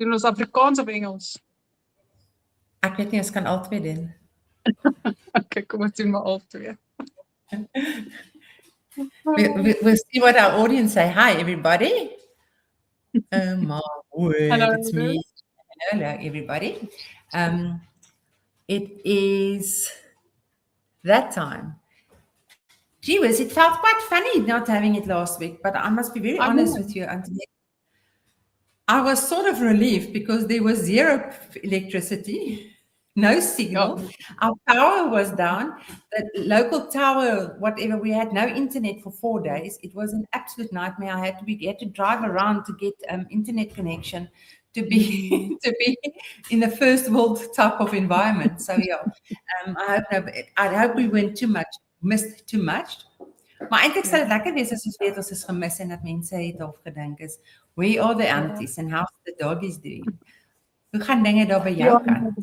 Doen ons Afrikaans of Engels? Ek weet nie, ons kan al twee doen. Okay, kom ons doen maar al twee. We'll see what our audience say. Hi, everybody. Oh my word, Hello. it's me. Hello, everybody. It is that time. Gee whiz, it felt quite funny not having it last week, but I must be very honest with you, Antonette. I was sort of relieved because there was zero electricity, no signal. Oh. Our power was down. The local tower, whatever, we had no internet for 4 days. It was an absolute nightmare. We had to drive around to get internet connection to be to be in the first world type of environment. So yeah, I hope we missed too much. Maar eintlik sal dit lekker wees as ons weet ons is gemis en dat mense het half gedink is we are the aunties and how's the doggies doing? Hoe gaan dinge daar by jou kan?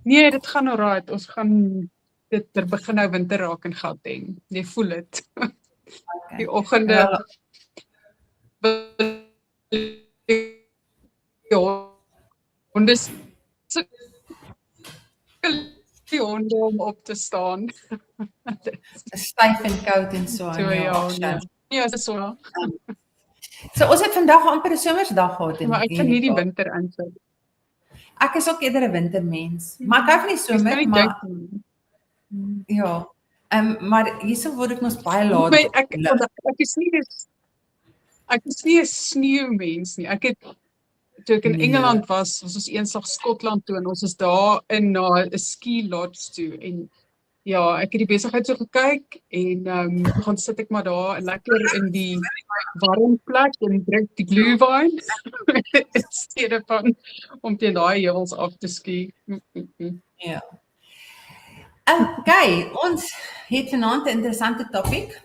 Nee, dit gaan alright. Ons gaan dit begin nou winter raak in Gauteng. Jy voel dit. Okay. Die oggende die honde om op te staan. Styf en koud en so. Ja, dit is so. So ons het vandag amper 'n somersdag gehad. Maar ek kan nie die winter insit. Ek is ook eerder 'n wintermens. Maar ek hou van die somer, maar ja. Maar hierso word ek mos baie laat. Ek is nie 'n sneeumens nie. Ek het toe ek in Engeland was ons eendag Skotland toe en ons is daar in na 'n ski lodge toe en ja, ek het die besigheid so gekyk en gaan sit ek maar daar lekker in die warm plek en drink die glühwein in steede van om teen daai heuwels af te ski. Ja. Okay, ons het vanaand 'n interessante topik.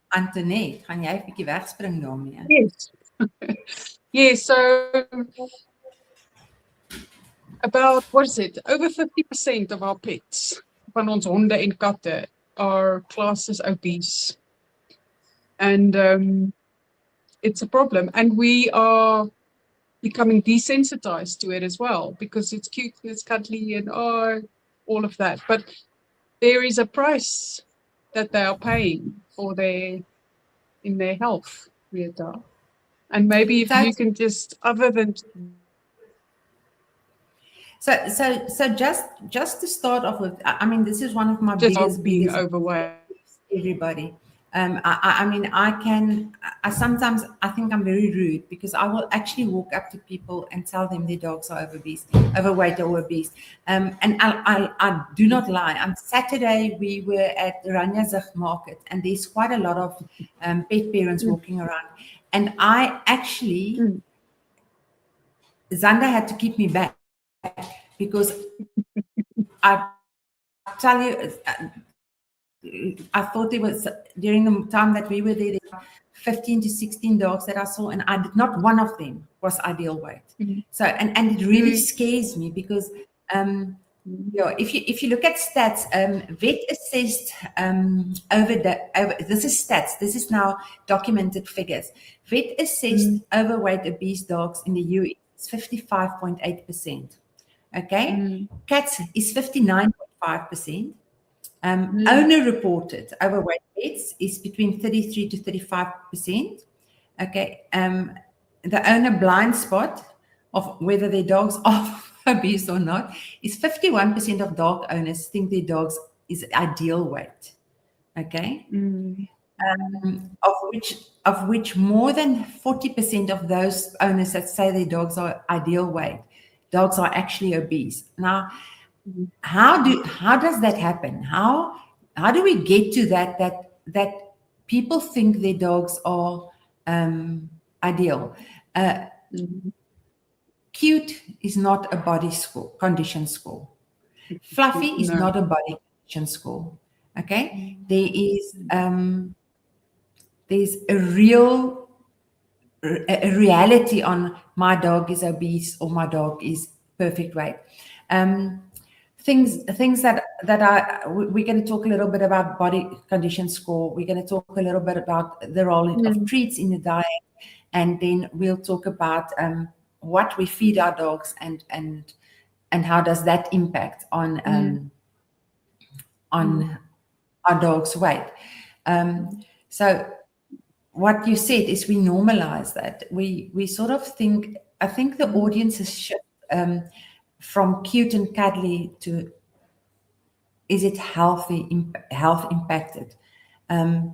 Antonette, gaan jy 'n bietjie wegspring daarmee? Yes. Yes, so about, what is it, over 50% of our pets, van ons honde en katte, are classed as obese. And it's a problem. And we are becoming desensitized to it as well, because it's cute and it's cuddly and all of that. But there is a price that they are paying for in their health, Retha. And maybe if you can just, other than... So just to start off with, I mean, this is one of my biggest overweight. Everybody. I mean, sometimes I think I'm very rude because I will actually walk up to people and tell them their dogs are overweight or obese. And I do not lie. On Saturday, we were at the Ranyazig market and there's quite a lot of pet parents walking around. And I actually, Xander had to keep me back because I tell you, I thought there was, during the time that we were there were 15 to 16 dogs that I saw, and not one of them was ideal weight. So, and it really scares me because, if you look at stats, vet assessed this is stats. This is now documented figures. Vet assessed overweight obese dogs in the US is 55.8%. Okay, cats is 59.5%. Owner reported overweight pets is between 33 to 35%. Okay, the owner blind spot of whether their dogs are obese or not is 51% of dog owners think their dogs is ideal weight. Okay, of which more than 40% of those owners that say their dogs are ideal weight, dogs are actually obese. Now, how does that happen? How do we get to that people think their dogs are ideal? Cute is not a body condition score. Fluffy is not a body condition score. Okay, there's a reality on my dog is obese or my dog is perfect weight. Things that we're going to talk a little bit about body condition score. We're going to talk a little bit about the role of treats in the diet, and then we'll talk about what we feed our dogs and how does that impact on our dog's weight. So what you said is we normalize that. We sort of think, I think the audience has shifted from cute and cuddly to, is it health impacted? I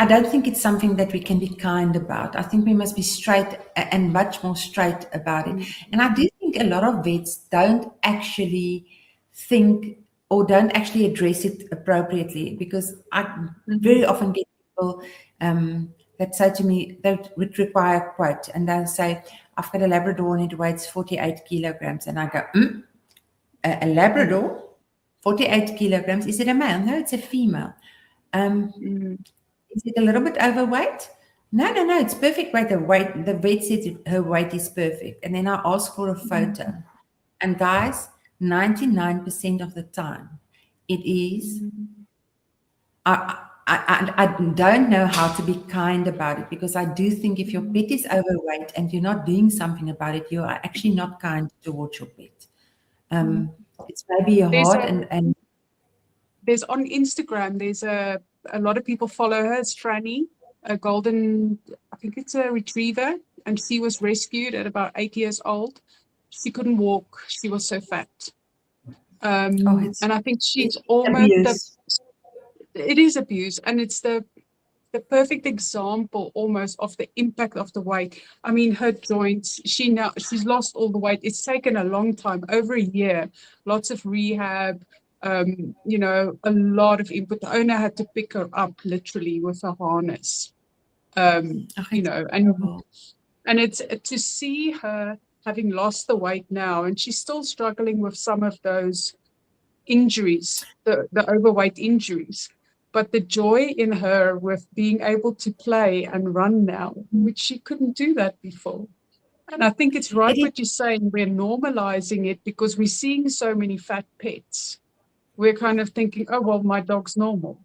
don't think it's something that we can be kind about. I think we must be straight and much more straight about it. And I do think a lot of vets don't actually think or don't actually address it appropriately, because I very often get people that say to me, they would require a quote, and they'll say, I've got a Labrador and it weighs 48 kilograms. And I go, a Labrador, 48 kilograms, is it a male? No, it's a female. Is it a little bit overweight? No, it's perfect weight. The vet said her weight is perfect. And then I ask for a photo. And guys, 99% of the time, it is. I don't know how to be kind about it, because I do think if your pet is overweight and you're not doing something about it, you are actually not kind towards your pet. It's maybe hard and there's on Instagram, there's a lot of people follow her. It's Franny, a golden, I think it's a retriever, and she was rescued at about 8 years old. She couldn't walk. She was so fat. And I think she's almost, it is abuse, and it's the perfect example almost of the impact of the weight. I mean, her joints, she's lost all the weight. It's taken a long time, over a year, lots of rehab, you know, a lot of input. The owner had to pick her up literally with a harness, you know, and it's to see her having lost the weight now, and she's still struggling with some of those injuries, the overweight injuries. But the joy in her with being able to play and run now, which she couldn't do that before. And I think it's right what you're saying. We're normalizing it because we're seeing so many fat pets. We're kind of thinking, oh, well, my dog's normal.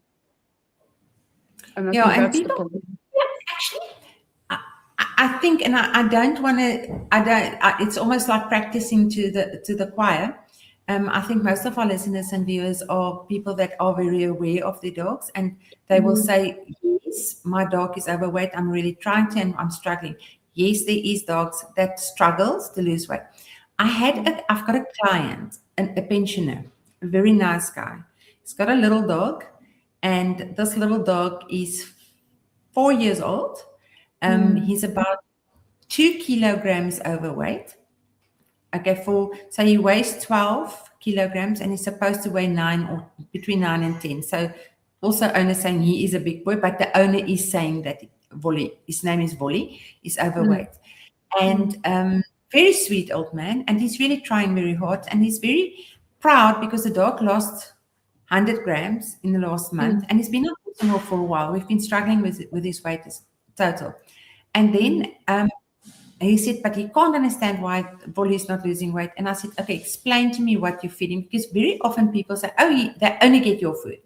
And I think that's the problem. Yeah, actually, I think, and I don't want to, it's almost like practicing to the choir. I think most of our listeners and viewers are people that are very aware of their dogs, and they will say, yes, my dog is overweight. I'm really trying to, and I'm struggling. Yes, there is dogs that struggles to lose weight. I've got a client, a pensioner, a very nice guy. He's got a little dog, and this little dog is 4 years old. He's about 2 kilograms overweight. Okay, so he weighs 12 kilograms and he's supposed to weigh 9 or between 9 and 10. So also owner saying he is a big boy, but the owner is saying that his name is Volley, is overweight. And very sweet old man, and he's really trying very hard, and he's very proud because the dog lost 100 grams in the last month, and he's been on personal for a while. We've been struggling with his weight total. And then he said, but he can't understand why Volley is not losing weight. And I said, okay, explain to me what you're feeding, because very often people say, oh, they only get your food.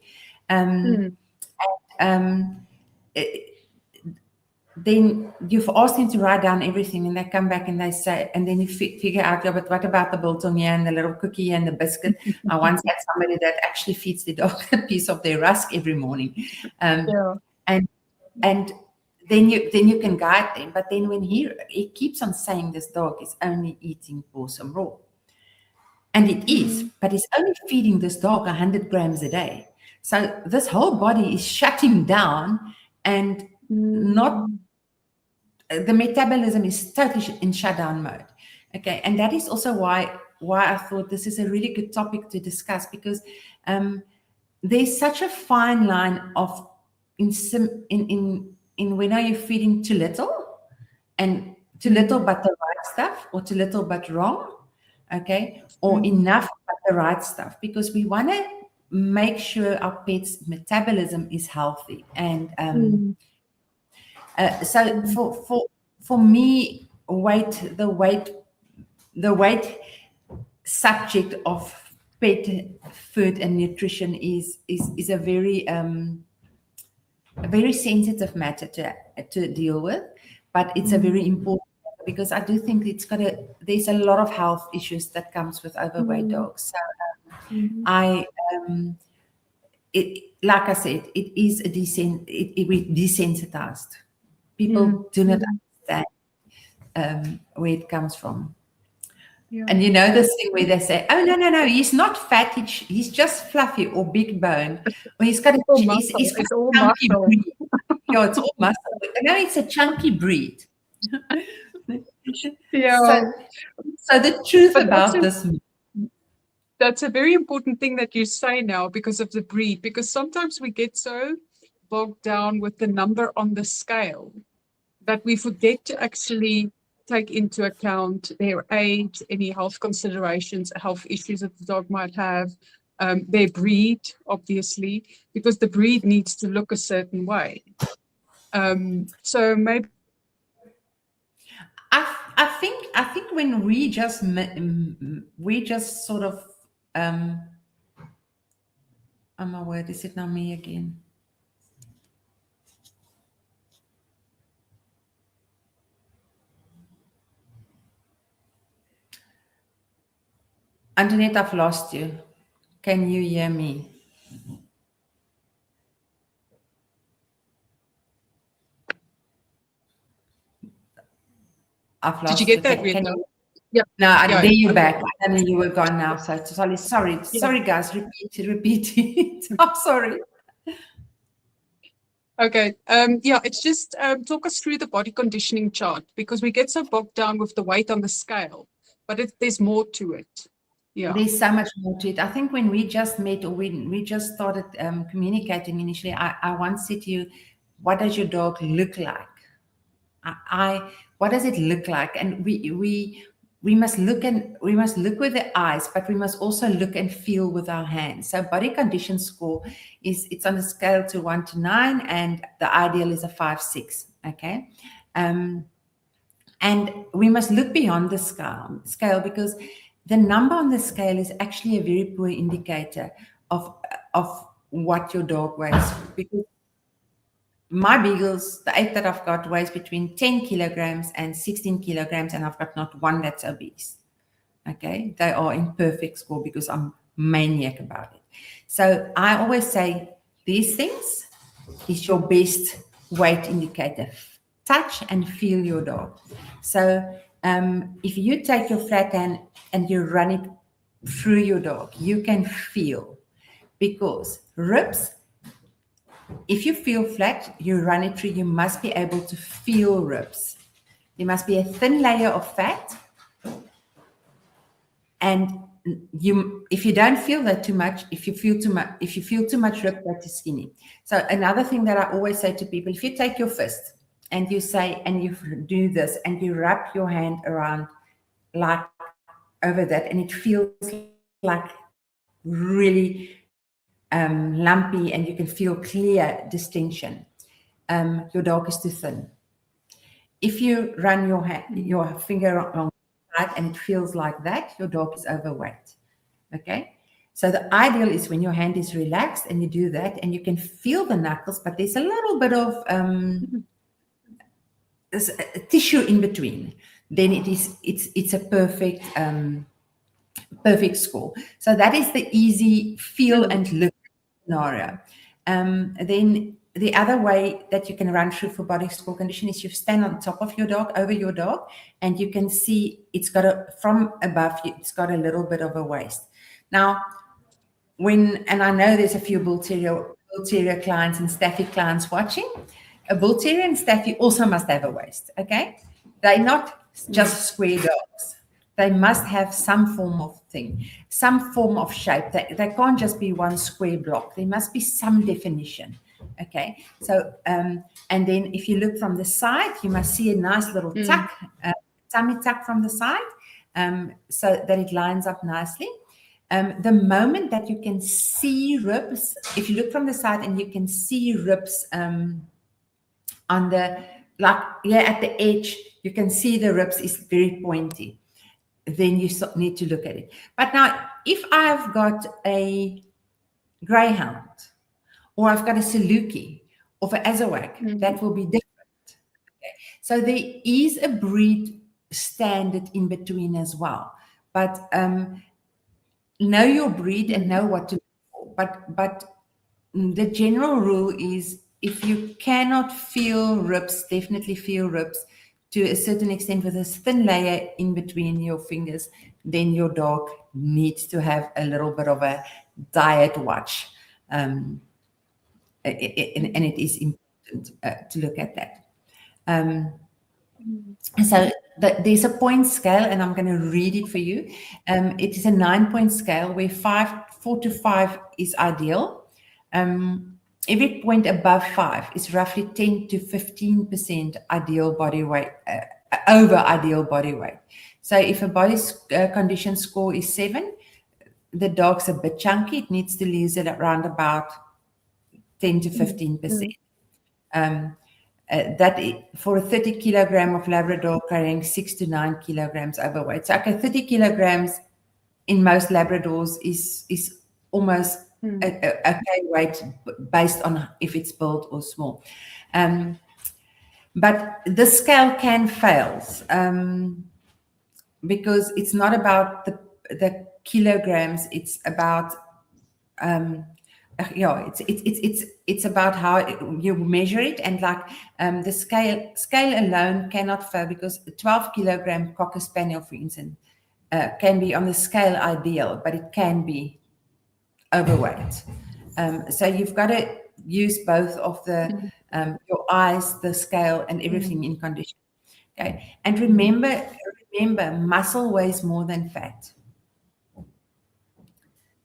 Then you've asked him to write down everything, and they come back and they say, and then you figure out, yeah, but what about the biltong here and the little cookie and the biscuit? I once had somebody that actually feeds the dog a piece of their rusk every morning. And then you can guide them. But then when he keeps on saying this dog is only eating possum raw. And it is, but he's only feeding this dog 100 grams a day. So this whole body is shutting down, and the metabolism is totally in shutdown mode. Okay, and that is also why I thought this is a really good topic to discuss, because there's such a fine line of in when are you feeding too little, and too little but the right stuff, or too little but wrong, okay, or enough but the right stuff, because we want to make sure our pet's metabolism is healthy. And so for me, the weight subject of pet food and nutrition is a very sensitive matter to deal with, but it's a very important, because I do think there's a lot of health issues that comes with overweight dogs. So like I said, it is we're desensitized. People do not understand where it comes from. Yeah. And you know this thing where they say, "Oh no, he's not fat. He's just fluffy or big bone, or he's got It's all chunky muscle. breed." Yeah, it's all muscle. No, it's a chunky breed. Yeah. So the truth But about this. that's a very important thing that you say now, because of the breed, because sometimes we get so bogged down with the number on the scale that we forget to actually take into account their age, any health considerations, health issues that the dog might have, their breed, obviously, because the breed needs to look a certain way. So maybe I think when we just sort of oh my word, is it now me again? Antonette, I've lost you. Can you hear me? I've lost did you get that, Can Retha? you? Yeah. No, Yeah, there you're okay. back. I knew you were gone now. So sorry, guys. Repeat it. I'm sorry. Okay. Yeah, it's just talk us through the body conditioning chart, because we get so bogged down with the weight on the scale, but there's more to it. Yeah. There's so much more to it. I think when we just met, or when we just started communicating initially, I once said to you, "What does your dog look like?" What does it look like? And we must look with the eyes, but we must also look and feel with our hands. So body condition score it's on a scale to 1 to 9, and the ideal is a 5-6. Okay. And we must look beyond the scale, because the number on the scale is actually a very poor indicator of what your dog weighs. Because my beagles, the 8 that I've got, weighs between 10 kilograms and 16 kilograms, and I've got not one that's obese. Okay, they are in perfect score because I'm maniac about it. So I always say these things is your best weight indicator. Touch and feel your dog. So if you take your flat hand and you run it through your dog, you can feel, because ribs, if you feel flat, you run it through, you must be able to feel ribs. There must be a thin layer of fat, and if you don't feel that too much, if you feel too much rib, that is skinny. So another thing that I always say to people, if you take your fist and you say, and you do this, and you wrap your hand around like over that, and it feels like really lumpy, and you can feel clear distinction, your dog is too thin. If you run your finger along the side and it feels like that, your dog is overweight. Okay, so the ideal is when your hand is relaxed and you do that, and you can feel the knuckles, but there's a little bit of tissue in between. Then it's a perfect score. So that is the easy feel and look scenario. Then the other way that you can run through for body score condition is you stand on top of your dog, over your dog, and you can see from above you, it's got a little bit of a waist. Now, and I know there's a few bull terrier clients and staffy clients watching, a bull terrier and staffy also must have a waist, okay? They're not just square dogs. They must have some form of thing, some form of shape. They can't just be one square block. There must be some definition, okay? So, and then if you look from the side, you must see a nice little tuck, tummy tuck from the side, so that it lines up nicely. The moment that you can see ribs, if you look from the side and you can see ribs on the, at the edge, you can see the ribs is very pointy, then you need to look at it. But now, if I've got a greyhound, or I've got a Saluki, or an Azawak, that will be different. So there is a breed standard in between as well, but know your breed and know what to look for. But the general rule is if you cannot feel ribs, definitely feel ribs to a certain extent with a thin layer in between your fingers, then your dog needs to have a little bit of a diet watch. And it is important to look at that. So there's a point scale, and I'm going to read it for you. It is a 9-point scale where 4 to 5 is ideal. Every point above 5 is roughly 10 to 15% ideal body weight, over ideal body weight. So if a body condition score is 7, the dog's a bit chunky. It needs to lose it around about 10 to 15%. That for a 30 kilogram of Labrador carrying 6 to 9 kilograms overweight. So okay, 30 kilograms in most Labradors is almost a okay weight based on if it's built or small. But the scale can fail because it's not about the kilograms. It's about it's about how you measure it, and like the scale alone cannot fail, because a 12 kilogram Cocker Spaniel, for instance, can be on the scale ideal, but it can be overweight. So you've got to use both of the your eyes, the scale, and everything in condition. Okay, and remember, muscle weighs more than fat.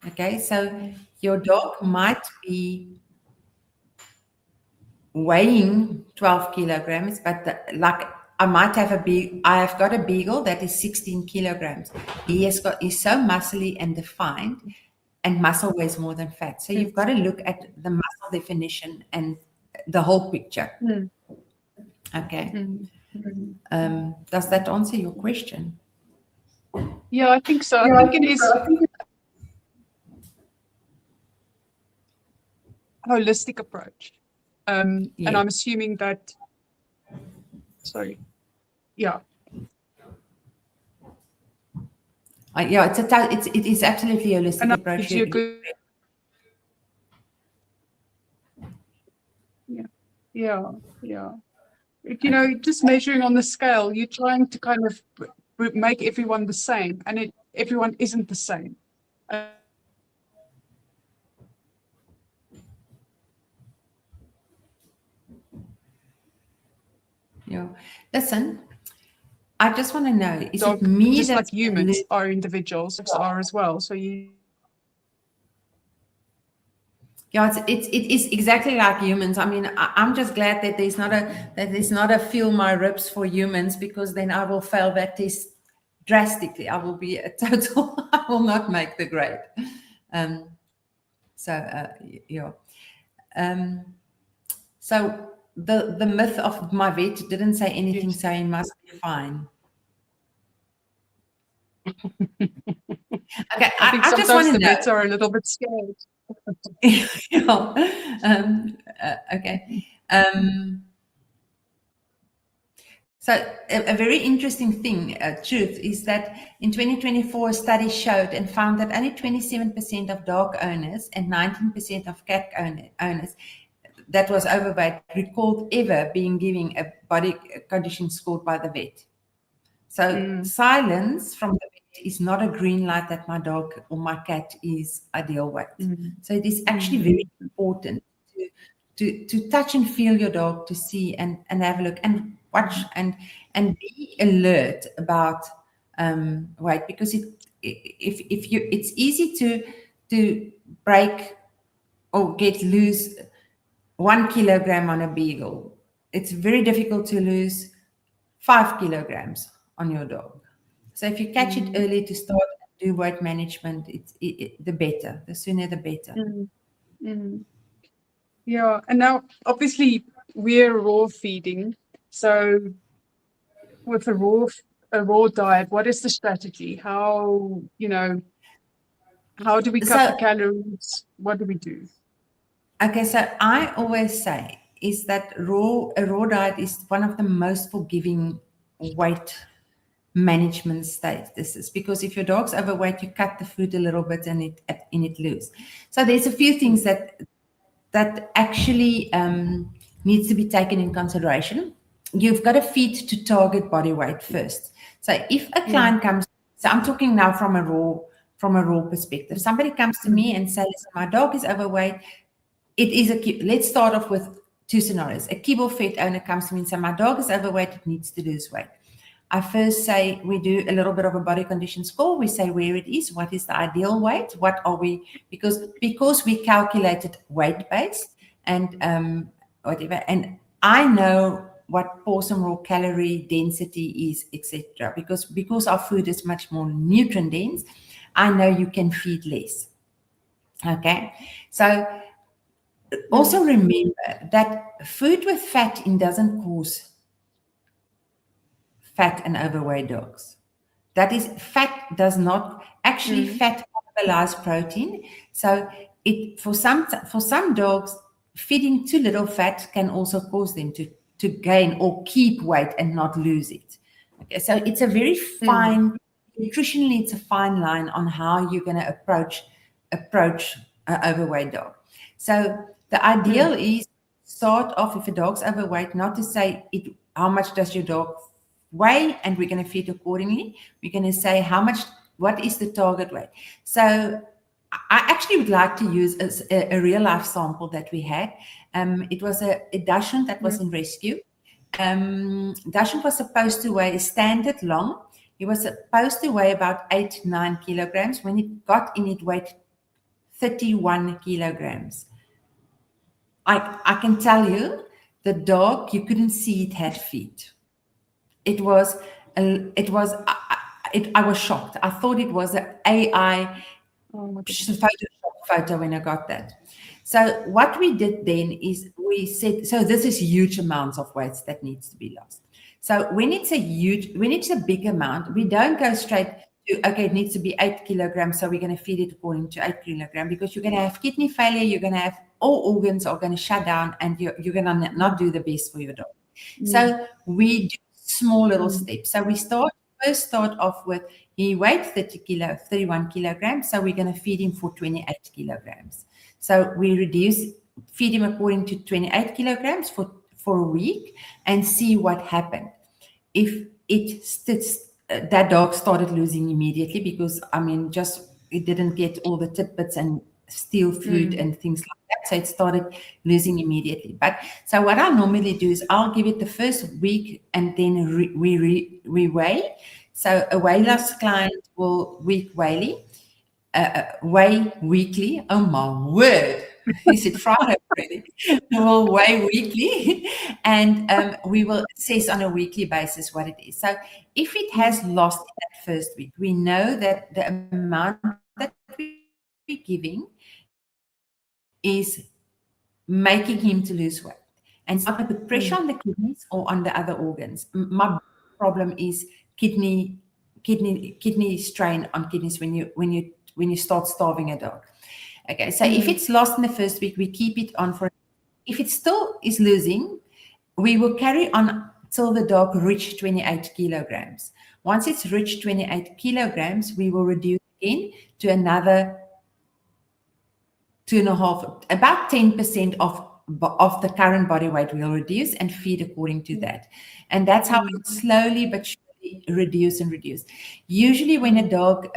Okay, so your dog might be weighing 12 kilograms, but like I might have I have got a beagle that is 16 kilograms. He's so muscly and defined, and muscle weighs more than fat. So you've got to look at the muscle definition and the whole picture. Okay. Does that answer your question? Yeah, I think so. I think it is a holistic approach. And I'm assuming that, yeah. Yeah, it is absolutely a holistic approach. Yeah. You know, just measuring on the scale, you're trying to kind of make everyone the same, and everyone isn't the same. Yeah. Listen, I just want to know, is it me just like humans are individuals, are as well. So you. Yeah, it is exactly like humans. I mean, I'm just glad that there's not a feel my ribs for humans, because then I will fail that test drastically. I will be a total. I will not make the grade. So the myth of my vet didn't say anything, so he must be fine. Okay, I think I just want to know. The vets are a little bit scared. Okay. So a very interesting thing, truth, is that in 2024, a study showed and found that only 27% of dog owners and 19% of cat owners that was overweight recalled ever being given a body condition scored by the vet. So silence from the vet is not a green light that my dog or my cat is ideal weight. So it is actually very important to touch and feel your dog, to see and have a look and watch and be alert about weight, because it's easy to break or lose 1 kilogram on a beagle. It's very difficult to lose 5 kilograms on your dog. So if you catch it early to start and do weight management, the better. The sooner the better. Yeah, and now obviously we're raw feeding. So with a raw diet, what is the strategy? How do we cut the calories? What do we do? Okay, so I always say, is that a raw diet is one of the most forgiving weight management statuses, because if your dog's overweight, you cut the food a little bit and it lose. So there's a few things that actually needs to be taken in consideration. You've got to feed to target body weight first. So if a client comes, so I'm talking now from a raw perspective. Somebody comes to me and says, my dog is overweight. It is let's start off with two scenarios. A Kibble fed owner comes to me and says, my dog is overweight, it needs to lose weight. I first say, we do a little bit of a body condition score. We say where it is, what is the ideal weight, what are we, because we calculated weight based and whatever. And I know what portion raw calorie density is, etc. Because our food is much more nutrient dense, I know you can feed less. Okay, so also remember that food with fat in doesn't cause fat and overweight dogs. That is, fat does not actually fat cannibalize protein. So it for some dogs, feeding too little fat can also cause them to gain or keep weight and not lose it. Okay, so it's a very fine, nutritionally, it's a fine line on how you're going to approach an overweight dog. So the ideal is start off if a dog's overweight, not to say how much does your dog weigh and we're going to feed accordingly. We're going to say what is the target weight. So I actually would like to use a real life sample that we had. It was a Dachshund that was in rescue. Dachshund was supposed to weigh a standard long. He was supposed to weigh about 8-9 kilograms. When it got in, it weighed 31 kilograms. I can tell you, the dog, you couldn't see it had feet. I was shocked. I thought it was an AI photo when I got that. So what we did then is we said, so this is huge amounts of weights that needs to be lost. So when it's a big amount, we don't go straight to, okay, it needs to be 8 kilograms, so we're going to feed it according to 8 kilograms, because you're going to have kidney failure, you're going to have all organs are going to shut down, and you're going to not do the best for your dog. So we do small little steps. So we first start off with, he weighed 31 kilograms, so we're going to feed him for 28 kilograms. So we feed him according to 28 kilograms for a week and see what happened. If that dog started losing immediately, because it didn't get all the tidbits and steal food and things like that. So it started losing immediately. But so what I normally do is I'll give it the first week and then we weigh. So a weigh loss client will weigh weekly. Oh my word. Is it Friday already? We'll weigh weekly and we will assess on a weekly basis what it is. So if it has lost in that first week, we know that the amount that we're giving is making him to lose weight. And so I'm going to put pressure on the kidneys or on the other organs. My problem is kidney strain on kidneys when you start starving a dog. Okay, so if it's lost in the first week, we keep it on for. If it still is losing, we will carry on till the dog reach 28 kilograms. Once it's reached 28 kilograms, we will reduce again to another 2.5, about 10% of the current body weight we'll reduce and feed according to that. And that's how we slowly but surely reduce and reduce. Usually when a dog,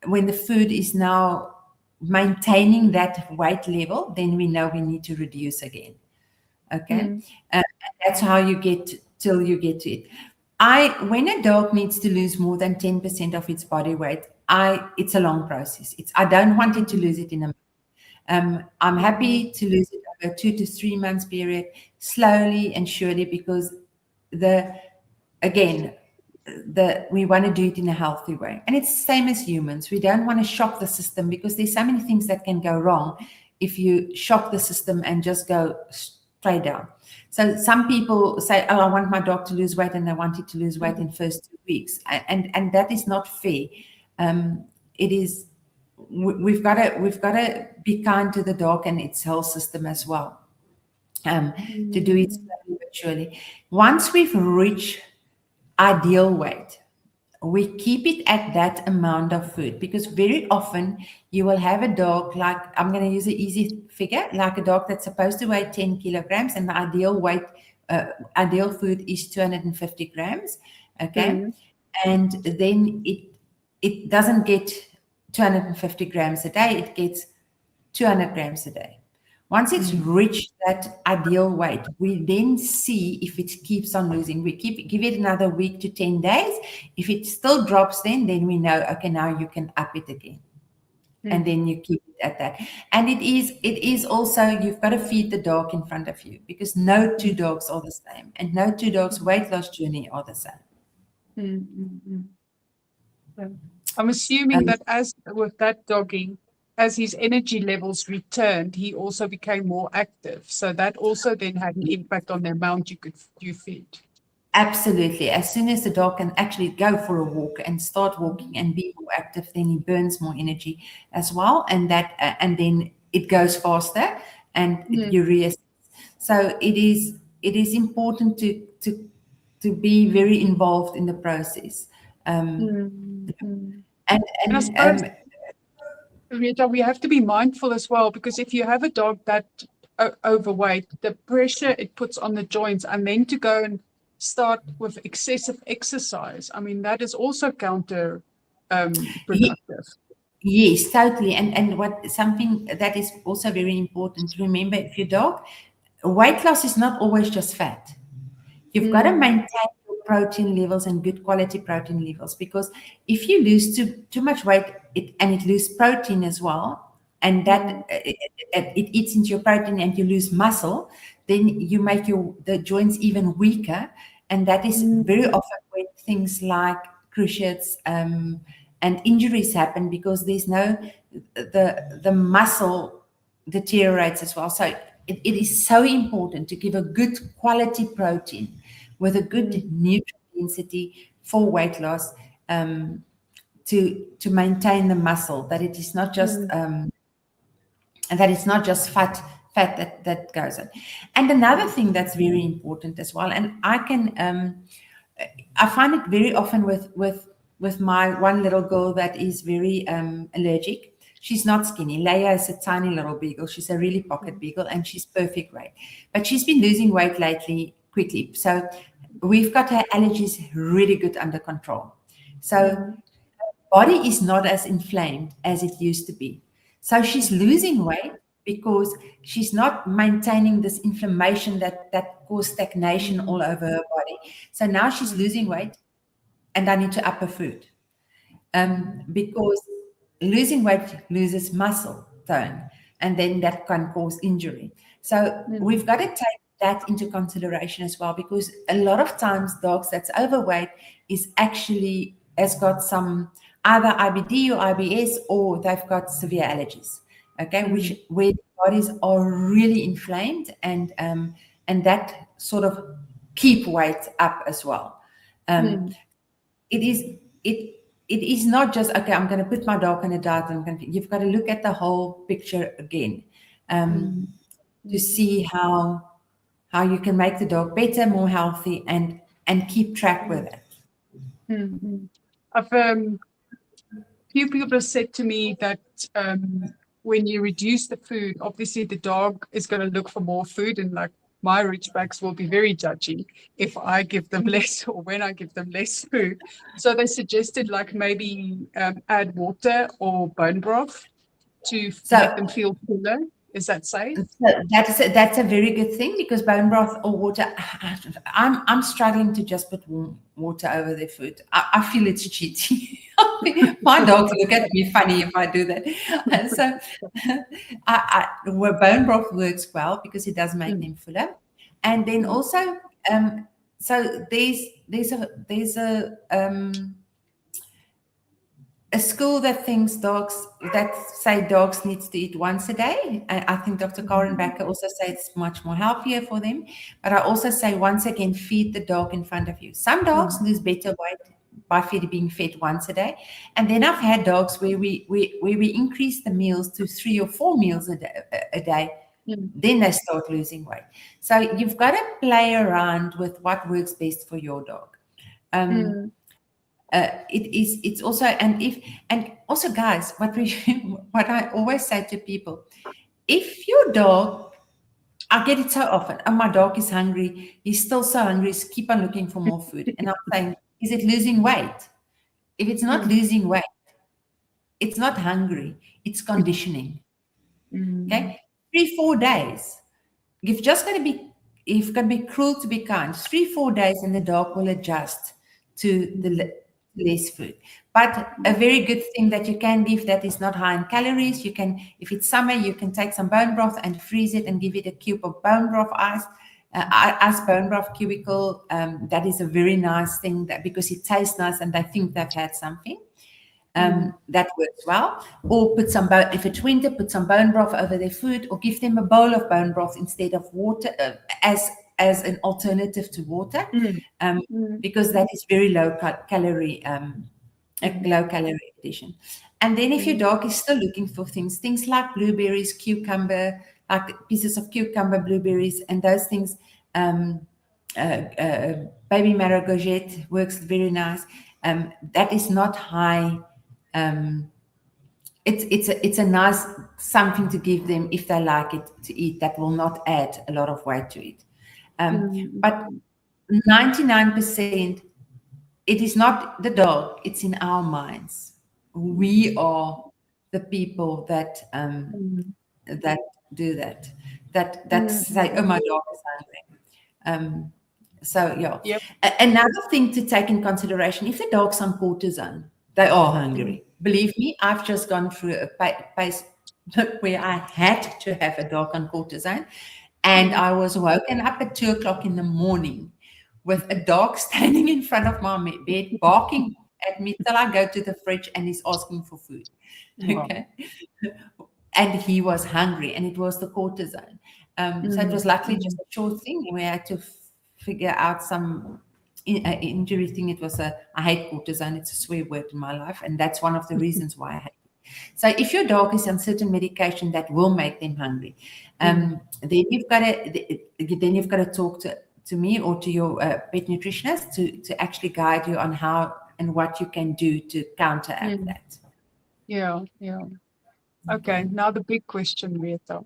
when the food is now maintaining that weight level, then we know we need to reduce again. Okay. That's how you get till you get to it. When a dog needs to lose more than 10% of its body weight, it's a long process. I don't want it to lose it in a month. I'm happy to lose it over 2 to 3 months period, slowly and surely, because we want to do it in a healthy way. And it's the same as humans. We don't want to shock the system, because there's so many things that can go wrong if you shock the system and just go straight down. So some people say, oh, I want my dog to lose weight, and they want it to lose weight in first 2 weeks. And that is not fair. It is, we've got to be kind to the dog and its whole system as well. to do it slowly but surely. Once we've reached ideal weight, we keep it at that amount of food, because very often you will have a dog, like, I'm going to use an easy figure, like a dog that's supposed to weigh 10 kilograms, and the ideal weight, ideal food is 250 grams. Okay. And then it doesn't get 250 grams a day, it gets 200 grams a day. Once it's reached that ideal weight, we then see if it keeps on losing. We give it another week to 10 days. If it still drops, then we know, okay, now you can up it again. And then you keep it at that. And it is also, you've got to feed the dog in front of you, because no two dogs are the same, and no two dogs' weight loss journey are the same. I'm assuming that as with that doggy, as his energy levels returned, he also became more active. So that also then had an impact on the amount you feed. Absolutely. As soon as the dog can actually go for a walk and start walking and be more active, then he burns more energy as well, and then it goes faster, and you reassess. So it is important to be very involved in the process. And I suppose, Rita, we have to be mindful as well, because if you have a dog that overweight, the pressure it puts on the joints, and then to go and start with excessive exercise, I mean, that is also counter productive. Yes, totally. And something that is also very important to remember, if your dog, weight loss is not always just fat. You've got to maintain your protein levels and good quality protein levels, because if you lose too much weight, it loses protein as well, and that it eats into your protein and you lose muscle, then you make the joints even weaker, and that is very often when things like cruciates and injuries happen, because there's the muscle deteriorates as well. So it is so important to give a good quality protein with a good nutrient density for weight loss, to maintain the muscle, that it is not just and that it's not just fat that goes on. And another thing that's very important as well, and I find it very often with my one little girl that is very allergic. She's not skinny. Leia is a tiny little beagle. She's a really pocket beagle, and she's perfect weight. But she's been losing weight lately quickly. So we've got her allergies really good under control. So her body is not as inflamed as it used to be. So she's losing weight because she's not maintaining this inflammation that causes stagnation all over her body. So now she's losing weight, and I need to up her food. Because losing weight loses muscle tone, and then that can cause injury. So we've got to take that into consideration as well, because a lot of times dogs that's overweight has got some either IBD or IBS, or they've got severe allergies. Okay, where the bodies are really inflamed, and that sort of keep weight up as well. It is not just, okay, I'm going to put my dog on a diet, you've got to look at the whole picture again, to see how you can make the dog better, more healthy, and keep track with it. I've few people have said to me that when you reduce the food, obviously the dog is going to look for more food, and like my Ridgebacks will be very judgy if I give them less, or when I give them less food. So they suggested like maybe add water or bone broth to make them feel fuller. Is that safe? That's a very good thing, because bone broth or water, I'm struggling to just put water over their food. I feel it's cheating. My dogs look at me funny if I do that. So bone broth works well, because it does make them fuller. And then also, so there's a school that thinks dogs needs to eat once a day. I think Dr. Karen Becker also says it's much more healthier for them. But I also say, once again, feed the dog in front of you. Some dogs lose better weight by being fed once a day. And then I've had dogs where we increase the meals to 3 or 4 meals a day, then they start losing weight. So you've got to play around with what works best for your dog. It's also, and also, guys, what I always say to people, if your dog, I get it so often, oh, my dog is hungry, he's still so hungry, he's keep on looking for more food. And I'm saying, is it losing weight? If it's not losing weight, it's not hungry, it's conditioning. Okay, 3-4 days. You've got to be cruel to be kind. 3-4 days, and the dog will adjust to the less food. But a very good thing that you can give that is not high in calories. You can, if it's summer, you can take some bone broth and freeze it and give it a cube of bone broth ice bone broth cubicle. That is a very nice thing because it tastes nice and they think they've had something. That works well. Or put some bone, if it's winter, put some bone broth over their food, or give them a bowl of bone broth instead of water as an alternative to water, because that is very low calorie, a low calorie addition. And then if your dog is still looking for things like blueberries, cucumber, like pieces of cucumber, blueberries, and those things, baby marrow courgette works very nice. That is not high. It's a nice something to give them if they like it to eat. That will not add a lot of weight to it. But 99%, it is not the dog. It's in our minds. We are the people that that do that. That say, oh, my dog is hungry. So yeah. Yep. Another thing to take in consideration: if the dog's on cortisone, they are hungry. Believe me, I've just gone through a phase where I had to have a dog on cortisone, and I was woken up at 2:00 in the morning with a dog standing in front of my bed, barking at me till I go to the fridge, and he's asking for food. Okay, and he was hungry, and it was the cortisone. So it was luckily just a short thing. We had to figure out some injury thing. It was I hate cortisone. It's a swear word in my life, and that's one of the reasons why I hate it. So if your dog is on certain medication that will make them hungry, then you've got to talk to me or to your pet nutritionist to actually guide you on how and what you can do to counteract that. Yeah. Okay, now the big question, Retha.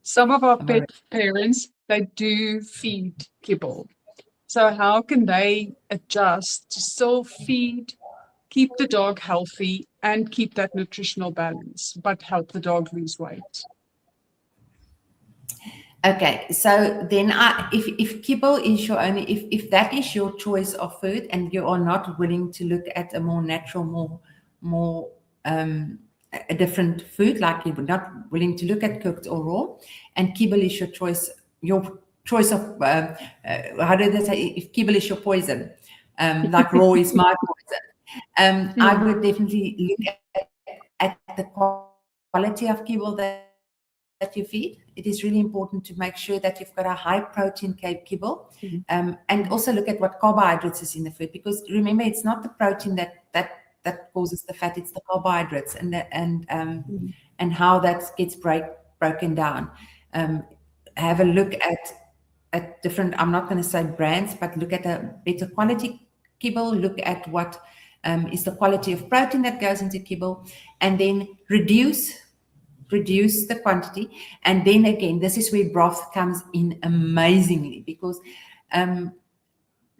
Some of our pet parents, they do feed kibble. So how can they adjust to still feed, keep the dog healthy, and keep that nutritional balance, but help the dog lose weight? Okay, so then if kibble is your only, if that is your choice of food, and you are not willing to look at a more natural, more a different food, like you're not willing to look at cooked or raw, and kibble is your choice of how do they say, if kibble is your poison, like raw is my poison, I would definitely look at the quality of kibble that you feed. It is really important to make sure that you've got a high protein kibble, and also look at what carbohydrates is in the food, because remember, it's not the protein that causes the fat, it's the carbohydrates and how that gets broken down. Have a look at different, I'm not going to say brands, but look at a better quality kibble, look at what is the quality of protein that goes into kibble, and then reduce the quantity. And then again, this is where broth comes in amazingly, because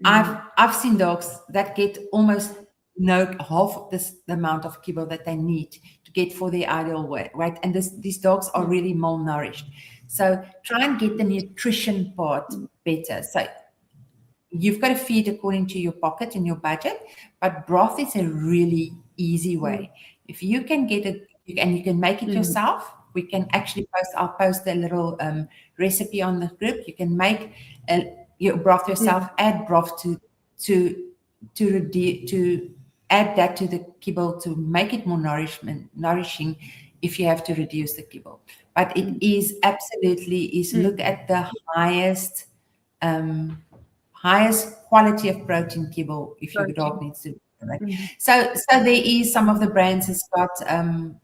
I've seen dogs that get almost half the amount of kibble that they need to get for their ideal weight, and these dogs are really malnourished. So try and get the nutrition part better. So you've got to feed according to your pocket and your budget, but broth is a really easy way. If you can get it, and you can make it yourself, we can actually I'll post a little recipe on the group. You can make your broth yourself, add broth to add that to the kibble to make it more nourishing if you have to reduce the kibble. But it is absolutely look at the highest quality of protein kibble if your dog needs to. So there is some of the brands has got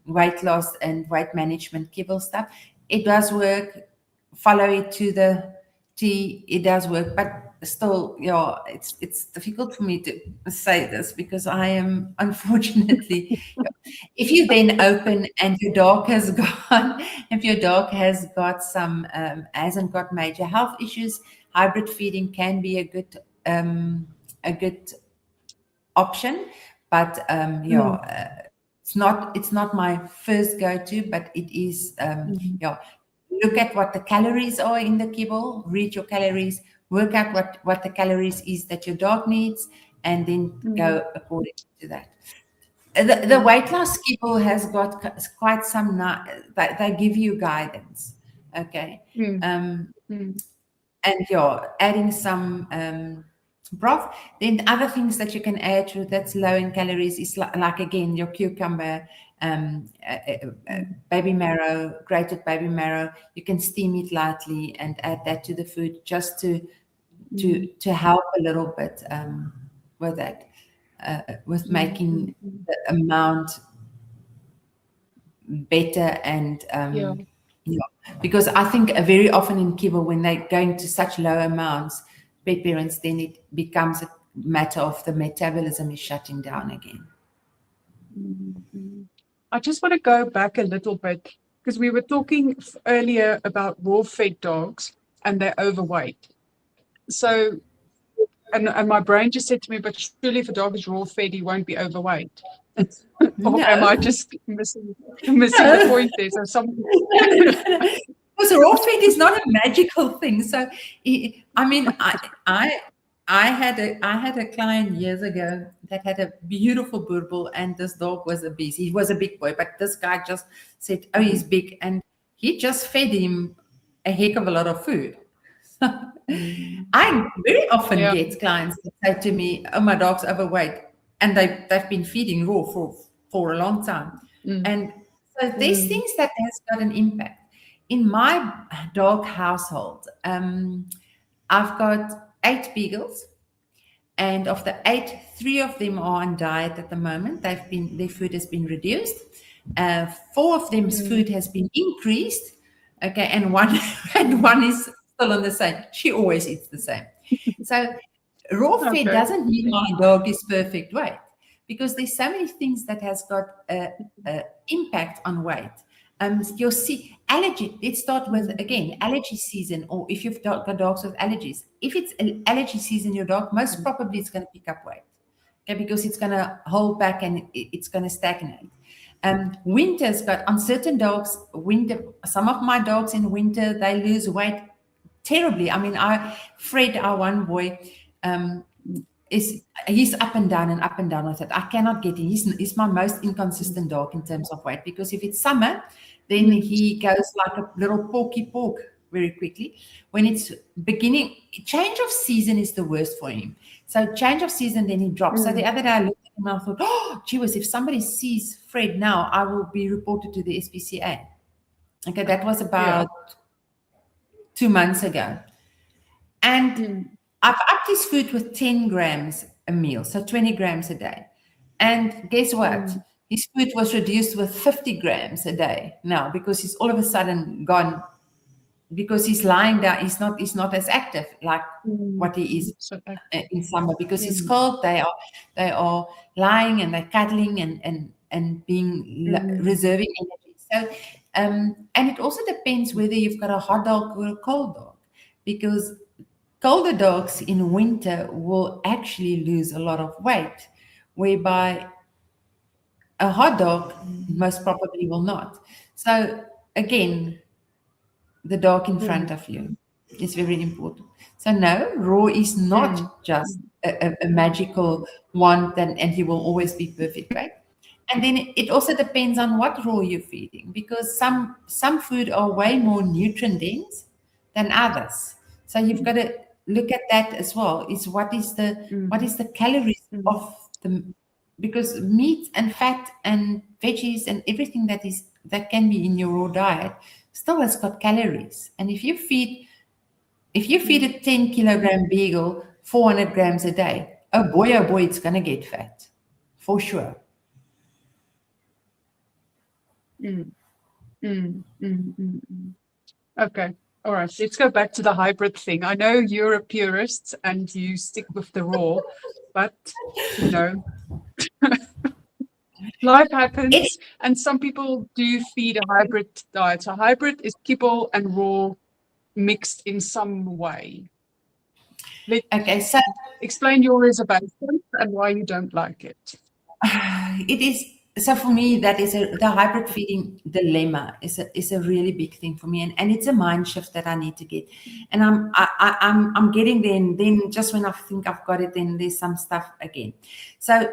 weight loss and weight management kibble stuff. it does work. Follow it to the T. It does work, but still, yeah, it's difficult for me to say this because I am unfortunately. If you then open and your dog has got, if your dog has got some hasn't got major health issues, hybrid feeding can be a good option. But it's not my first go-to, but it is yeah. Look at what the calories are in the kibble, read your calories, work out what the calories is that your dog needs, and then go according to that. The weight loss kibble has got quite some, they give you guidance, okay? And you're adding some broth. Then other things that you can add to that's low in calories is like again, your cucumber, baby marrow, grated baby marrow. You can steam it lightly and add that to the food just to help a little bit with that, with making the amount better. And because I think very often in kibble, when they're going to such low amounts, pet parents, then it becomes a matter of the metabolism is shutting down again. I just want to go back a little bit because we were talking earlier about raw-fed dogs and they're overweight. So, and my brain just said to me, but surely if a dog is raw-fed, he won't be overweight. Or am I just missing the point there? So because raw feed is not a magical thing. So, I mean, I had a client years ago that had a beautiful burble, and this dog was obese. He was a big boy, but this guy just said, "Oh, he's big," and he just fed him a heck of a lot of food. I very often get clients that say to me, "Oh, my dog's overweight," and they've been feeding raw for a long time, and so there's things that has got an impact. In my dog household, I've got 8 beagles, and of the 8, 3 of them are on diet at the moment. Their food has been reduced. 4 of them's food has been increased. Okay, and one is still on the same. She always eats the same. So raw feed doesn't mean my dog is perfect weight, because there's so many things that has got impact on weight. You'll see allergy. Let's start with, again, allergy season, or if you've got dogs with allergies. If it's an allergy season, your dog most probably is going to pick up weight, okay, because it's going to hold back and it's going to stagnate. Winter's got, on certain dogs, some of my dogs in winter, they lose weight terribly. I mean, Fred, our one boy, he's up and down with it. I cannot get him. He's my most inconsistent dog in terms of weight, because if it's summer, then he goes like a little porky pork very quickly. When it's beginning, change of season is the worst for him. So change of season, then he drops. So the other day I looked at him and I thought, oh, gee whiz, if somebody sees Fred now, I will be reported to the SPCA. Okay, that was about 2 months ago. And I've upped his food with 10 grams a meal, so 20 grams a day. And guess what? His food was reduced with 50 grams a day now, because he's all of a sudden gone, because he's lying down. He's not as active like what he is in summer, because it's cold. They are lying and they're cuddling and being reserving energy. So, and it also depends whether you've got a hot dog or a cold dog, because colder dogs in winter will actually lose a lot of weight, whereby a hot dog most probably will not. So again, the dog in front of you is very important. So no, raw is not just a magical one, and he will always be perfect, right? And then it also depends on what raw you're feeding, because some food are way more nutrient dense than others. So you've got to look at that as well. Is what is the calories of the, because meat and fat and veggies and everything that can be in your raw diet still has got calories. And if you feed a 10 kilogram beagle 400 grams a day, oh boy, it's going to get fat for sure. Okay. All right. Let's go back to the hybrid thing. I know you're a purist and you stick with the raw, but you know, life happens, and some people do feed a hybrid diet. So hybrid is kibble and raw mixed in some way. Okay, so Explain your reservations and why you don't like it. it is, so for me, that is the hybrid feeding dilemma is a really big thing for me, and it's a mind shift that I need to get, and I'm getting there, and then just when I think I've got it, then there's some stuff again. So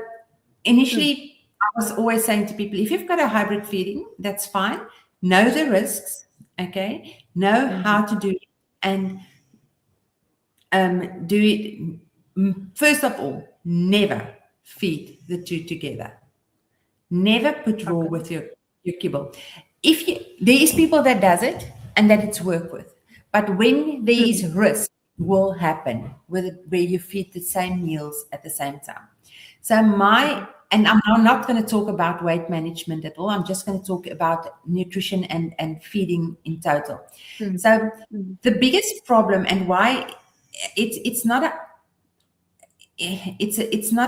initially, I was always saying to people, if you've got a hybrid feeding, that's fine. Know the risks, okay? Know how to do it, and do it. First of all, never feed the two together. Never put raw with your kibble. There is people that does it and that it's work with, but when there is risk will happen with it, where you feed the same meals at the same time. So and I'm not going to talk about weight management at all. I'm just going to talk about nutrition and feeding in total. So the biggest problem, and why it's not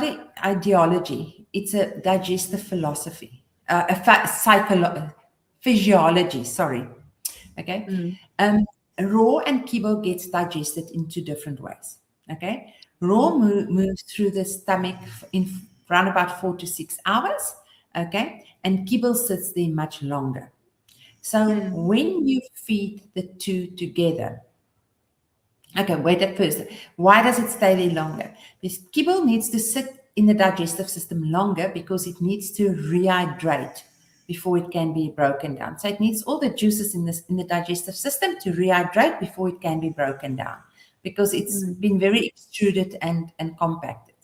an ideology. It's a digestive philosophy, physiology. Sorry, okay. Raw and kibble gets digested in two different ways. Okay, raw moves through the stomach in around about 4 to 6 hours. Okay, and kibble sits there much longer. So when you feed the two together. Okay, wait at first. Why does it stay there longer? This kibble needs to sit in the digestive system longer because it needs to rehydrate before it can be broken down. So it needs all the juices in the digestive system to rehydrate before it can be broken down, because it's been very extruded and compacted.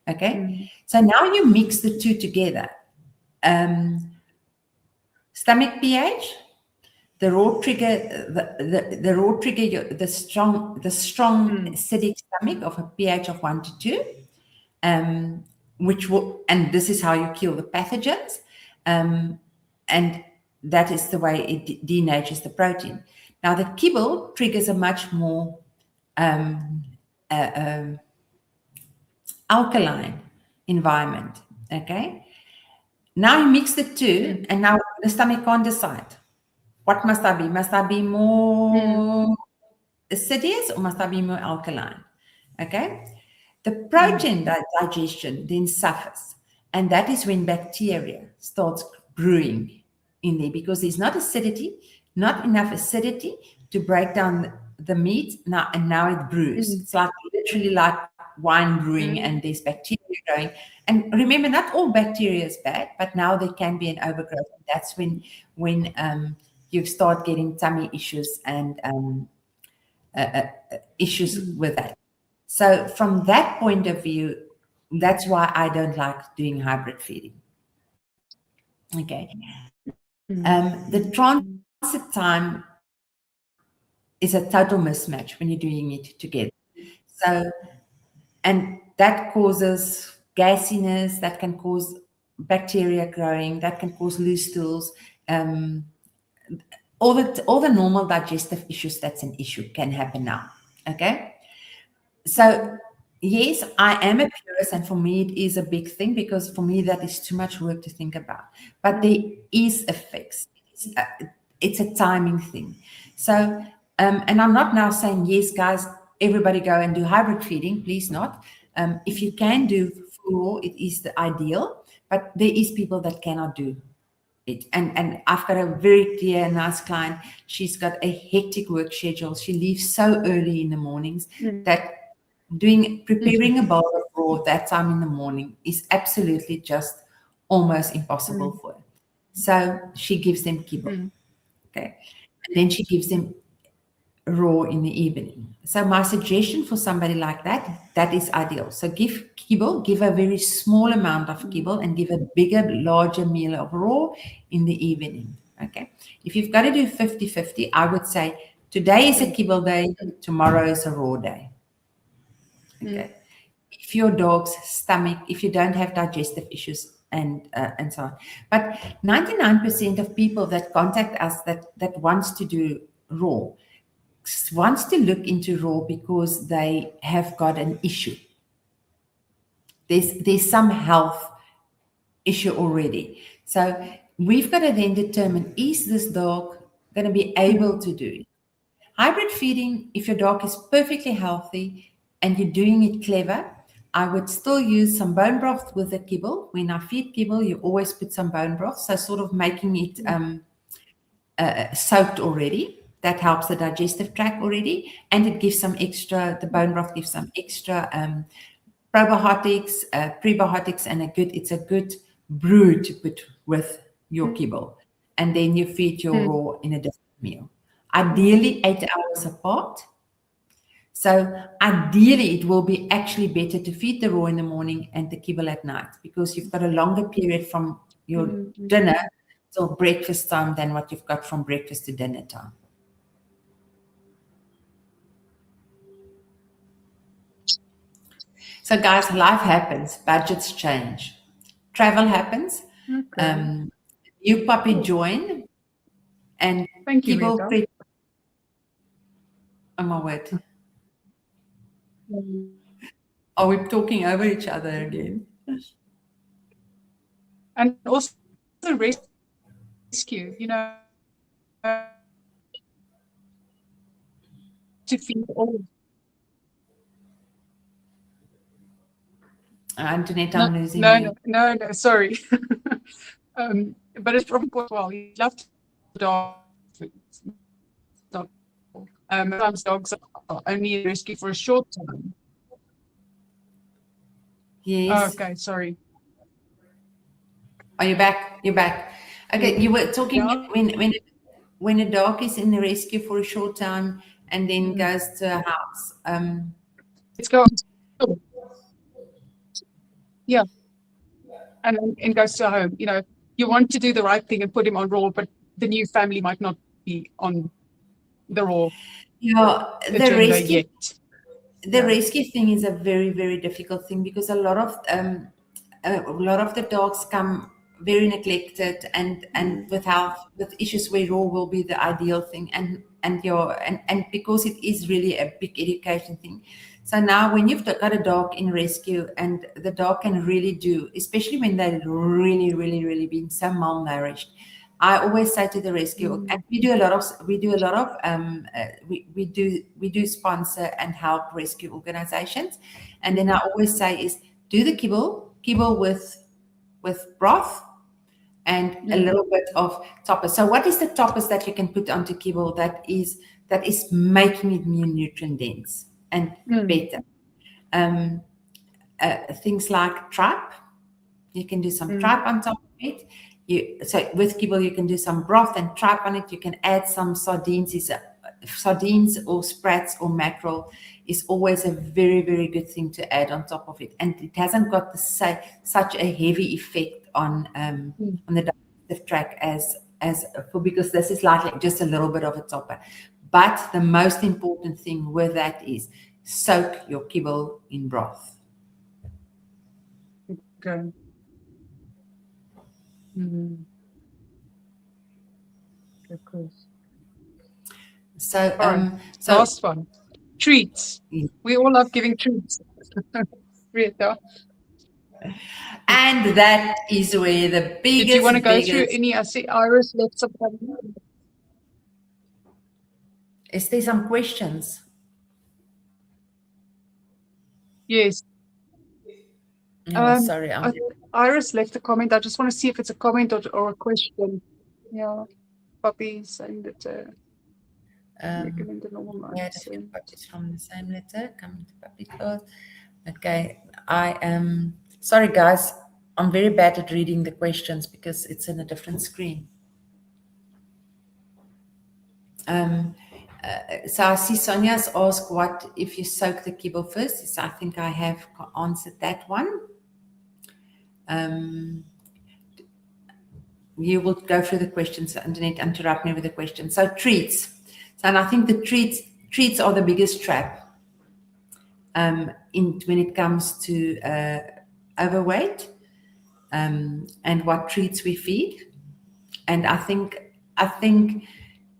Okay, so now you mix the two together. Stomach pH. The raw trigger the strong acidic stomach of a pH of 1 to 2, which will, and this is how you kill the pathogens, and that is the way it denatures the protein. Now the kibble triggers a much more alkaline environment. Okay, now you mix the two, and now the stomach can't decide. What must I be? Must I be more acidic or must I be more alkaline? Okay. The protein digestion then suffers. And that is when bacteria starts brewing in there, because there's not enough acidity to break down the meat. Now it brews. It's like literally like wine brewing, and there's bacteria growing. And remember, not all bacteria is bad, but now there can be an overgrowth. That's when you start getting tummy issues and issues with that. So from that point of view, that's why I don't like doing hybrid feeding. Okay. The transit time is a total mismatch when you're doing it together. So, and that causes gassiness, that can cause bacteria growing, that can cause loose stools, all the normal digestive issues that's an issue can happen now. Okay. So yes, I am a purist, and for me it is a big thing, because for me that is too much work to think about. But there is a fix. It's a timing thing. So, and I'm not now saying, yes, guys, everybody go and do hybrid feeding. Please not. If you can do full raw, it is the ideal. But there is people that cannot do it. And I've got a very clear, nice client. She's got a hectic work schedule. She leaves so early in the mornings that preparing a bowl of raw that time in the morning is absolutely just almost impossible for her. So she gives them kibble. Okay. And then she gives them raw in the evening. So my suggestion for somebody like that is ideal. So give kibble, give a very small amount of kibble, and give a bigger, larger meal of raw in the evening. Okay. If you've got to do 50-50, I would say today is a kibble day, tomorrow is a raw day. Okay. If your dog's stomach, if you don't have digestive issues, and so on. But 99% of people that contact us that wants to do raw wants to look into raw because they have got an issue. There's some health issue already. So we've got to then determine, is this dog going to be able to do it? Hybrid feeding, if your dog is perfectly healthy and you're doing it clever, I would still use some bone broth with the kibble. When I feed kibble, you always put some bone broth, so sort of making it soaked already. That helps the digestive tract already, and it gives some extra, the bone broth gives some extra probiotics, prebiotics, and it's a good brew to put with your kibble. And then you feed your raw in a different meal. Ideally 8 hours apart. So ideally it will be actually better to feed the raw in the morning and the kibble at night, because you've got a longer period from your dinner till breakfast time than what you've got from breakfast to dinner time. So guys, life happens, budgets change, travel happens, new puppy join, and Thank you, kibble. Retha. Oh my word. Are we talking over each other again? And also rescue, to feed all. Antonette, I'm losing no, you. Sorry. But it's from well, you love to dog food. Sometimes dogs are only rescue for a short time. Yes. Okay, sorry. Are you back? You're back. Okay, you were talking when a dog is in the rescue for a short time and then goes to a house. It's going. Yeah. And goes to a home. You want to do the right thing and put him on raw, but the new family might not be on the raw agenda yet. The rescue thing is a very, very difficult thing, because a lot of the dogs come very neglected and with health, with issues where raw will be the ideal thing, and because it is really a big education thing. So now when you've got a dog in rescue and the dog can really do, especially when they're really, really, really being so malnourished, I always say to the rescue, and we do sponsor and help rescue organizations. And then I always say is do the kibble with broth and a little bit of toppers. So what is the toppers that you can put onto kibble that is making it more nutrient dense and better? Things like tripe. You can do some tripe on top of it. So with kibble, you can do some broth and tripe on it. You can add some sardines. Sardines or sprats or mackerel is always a very, very good thing to add on top of it. And it hasn't got such a heavy effect on the digestive tract because this is like just a little bit of a topper. But the most important thing with that is soak your kibble in broth. Okay. Of course. So, last one, treats. We all love giving treats. Retha. And that is where the biggest. Did you want to go through any? I see Iris left some. Is there some questions? Yes. Sorry, Iris left a comment. I just want to see if it's a comment or a question. Yeah, Puppy saying that. Recommend the normal budgets from the same letter coming to public class. Okay, I am sorry, guys. I'm very bad at reading the questions because it's in a different screen. So I see Sonia's asked what if you soak the kibble first. So I think I have answered that one. You will go through the questions, Antonette, interrupt me with the questions. So treats. And I think the treats are the biggest trap when it comes to overweight. and what treats we feed. And I think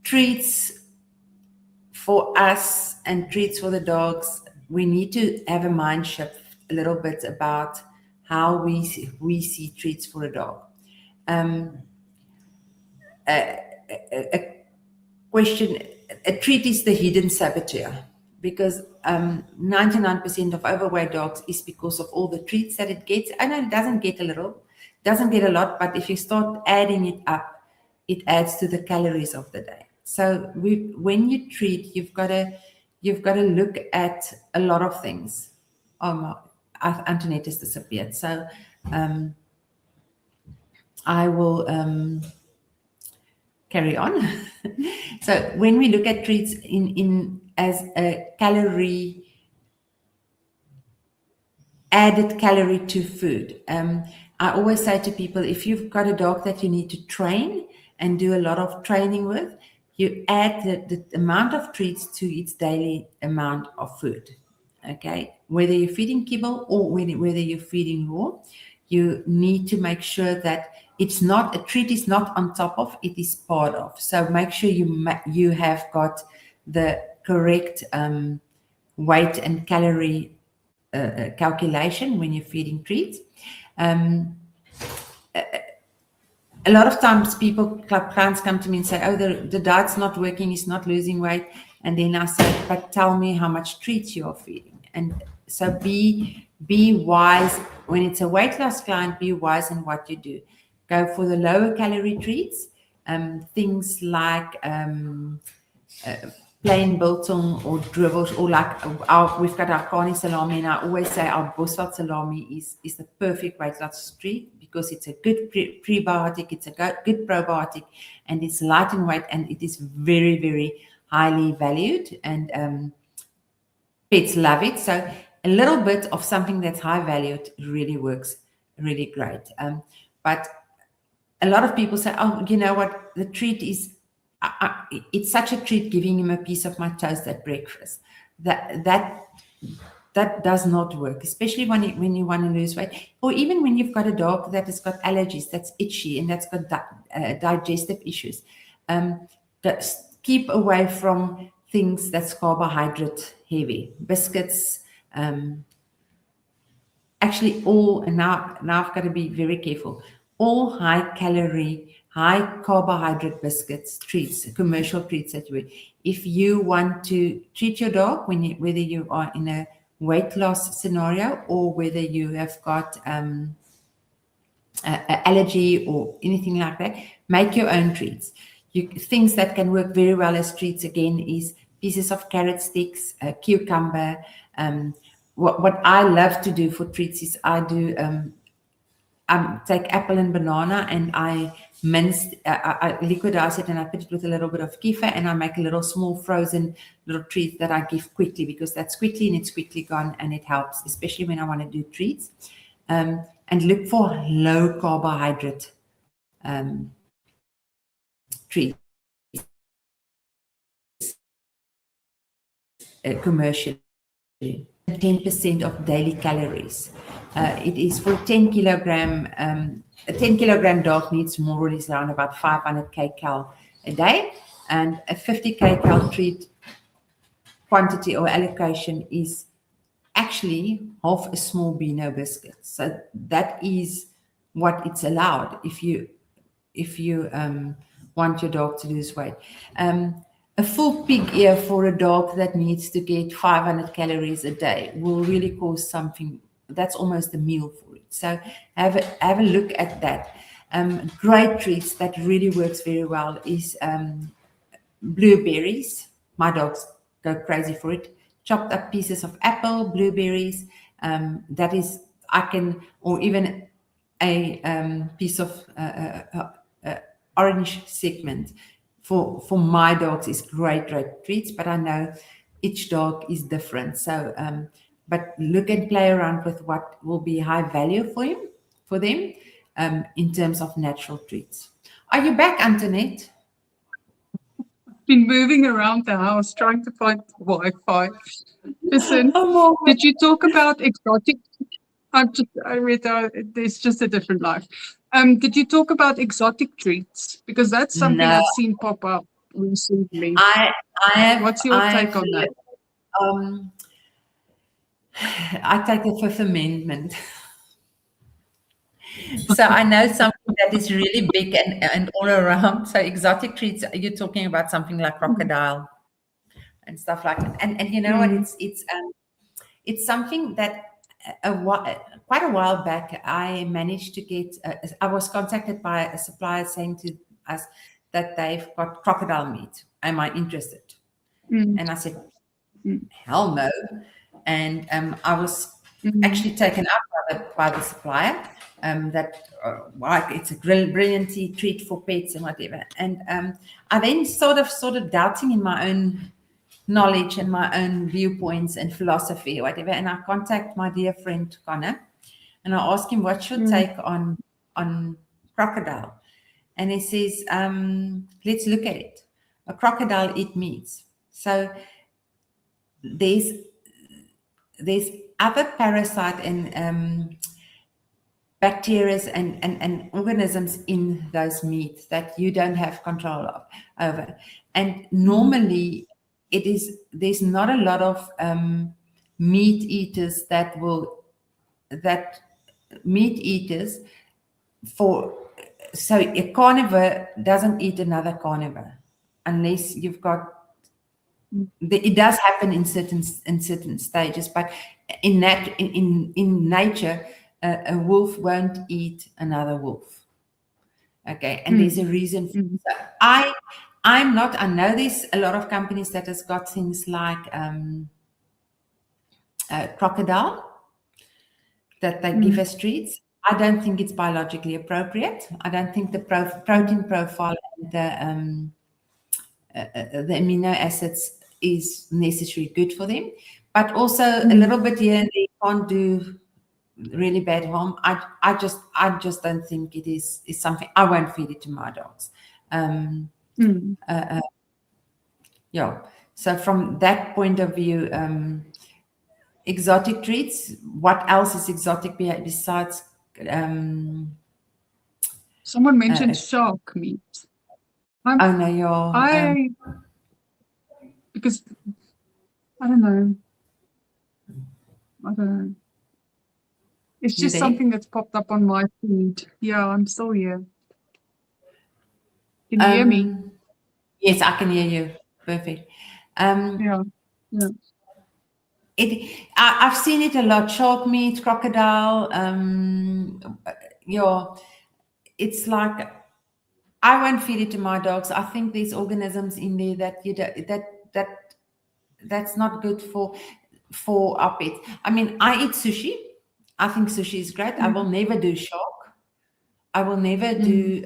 treats for us and treats for the dogs, we need to have a mind shift a little bit about how we see treats for a dog. A question, a treat is the hidden saboteur, because 99% of overweight dogs is because of all the treats that it gets. I know it doesn't get a lot, but if you start adding it up, it adds to the calories of the day. So when you treat, you've got to look at a lot of things. Antonette has disappeared, so I will carry on. So when we look at treats in as a added calorie to food, I always say to people, if you've got a dog that you need to train and do a lot of training with, you add the amount of treats to its daily amount of food. Okay, whether you're feeding kibble or whether you're feeding raw, you need to make sure that it's not, a treat is not on top of, it is part of. So make sure you have got the correct weight and calorie calculation when you're feeding treats. A lot of times clients come to me and say, oh, the diet's not working, it's not losing weight. And then I say, but tell me how much treats you are feeding. And so be wise. When it's a weight loss client, be wise in what you do. Go for the lower calorie treats, things like plain biltong or dribbles, or like we've got our carne salami, and I always say our Bosveld salami is the perfect weight loss treat, because it's a good prebiotic, it's a good probiotic, and it's light in weight, and it is very, very highly valued, and pets love it. So a little bit of something that's high valued really works really great. But a lot of people say, oh, you know what, the treat is, it's such a treat giving him a piece of my toast at breakfast. That does not work, especially when you want to lose weight, or even when you've got a dog that has got allergies, that's itchy, and that's got digestive issues. Keep away from things that's carbohydrate heavy, biscuits. Actually, and now I've got to be very careful. All high calorie, high carbohydrate biscuits, treats, commercial treats that you eat. If you want to treat your dog, whether you are in a weight loss scenario or whether you have got an allergy or anything like that, make your own treats. Things that can work very well as treats again is pieces of carrot sticks, cucumber. What I love to do for treats is I take apple and banana, and I liquidize it, and I put it with a little bit of kefir, and I make a little small frozen little treat that I give quickly, because that's quickly and it's quickly gone, and it helps, especially when I want to do treats. And look for low carbohydrate treats commercially. 10% of daily calories. It is for 10 kilogram. A 10 kilogram dog needs more or less around about 500 kcal a day, and a 50 kcal treat quantity or allocation is actually half a small Beano biscuit. So that is what it's allowed if you want your dog to lose weight. A full pig ear for a dog that needs to get 500 calories a day will really cause something that's almost a meal for it. So have a look at that. Great treats that really works very well is blueberries. My dogs go crazy for it. Chopped up pieces of apple, blueberries. That is, or even a piece of orange segment. For my dogs is great treats, but I know each dog is different. So, but look and play around with what will be high value for them in terms of natural treats. Are you back, Antonette? Been moving around the house trying to find Wi-Fi. Listen, did you talk about exotic? It's just a different life. Did you talk about exotic treats? Because that's something No, I've seen pop up recently. I What's your take on that? um, I take the Fifth Amendment. So I know something that is really big and all around. So exotic treats, you're talking about something like crocodile and stuff like that. And you know what? Mm, It's something that quite a while back I managed to get. I was contacted by a supplier saying to us that they've got crocodile meat. Am I interested? mm, And I said, mm, hell no. And I was mm, actually taken up by the supplier. That like it's a brilliant treat for pets and whatever. And I then sort of doubting in my own knowledge and my own viewpoints and philosophy or whatever. And I contact my dear friend Conor, and I ask him what's your mm, take on crocodile. And he says, let's look at it. A crocodile eat meat. So there's other parasite and bacteria and organisms in those meats that you don't have control over. And normally there's not a lot of meat eaters that meat eaters for so a carnivore doesn't eat another carnivore unless you've got it does happen in certain stages, but in nature, a wolf won't eat another wolf. Okay, and there's a reason. mm, So I'm not. I know there's a lot of companies that has got things like crocodile that they give mm, as treats. I don't think it's biologically appropriate. I don't think the protein profile and the amino acids is necessarily good for them, but also a little bit here and there can't do really bad harm. I just don't think it is something I won't feed it to my dogs. mm. Yeah. So from that point of view, exotic treats. What else is exotic besides? Someone mentioned shark meat. Oh no, your Because I don't know. I don't know. It's you just there? something that's popped up on my feed. Yeah, I'm still here. Can you hear me? Yes, I can hear you. Perfect. Yeah. Yeah. I've seen it a lot. Shark meat, crocodile. It's like I won't feed it to my dogs. I think there's organisms in there that that's not good for our pets. I mean, I eat sushi. I think sushi is great. I will never do shark. I will never do.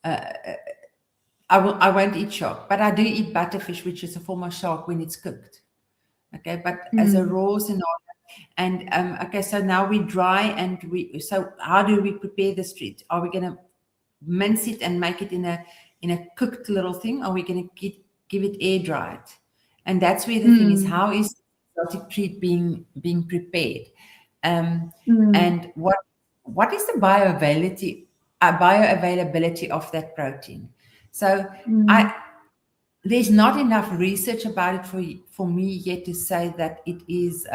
I won't eat shark, but I do eat butterfish, which is a form of shark when it's cooked. Okay, but as a raw scenario, and okay, so now we dry and so how do we prepare the treat? Are we going to mince it and make it in a cooked little thing? Or are we going to give it air dried? And that's where the thing is, how is the exotic treat being prepared? And what is the bioavailability of that protein? So there's not enough research about it for me yet to say that it is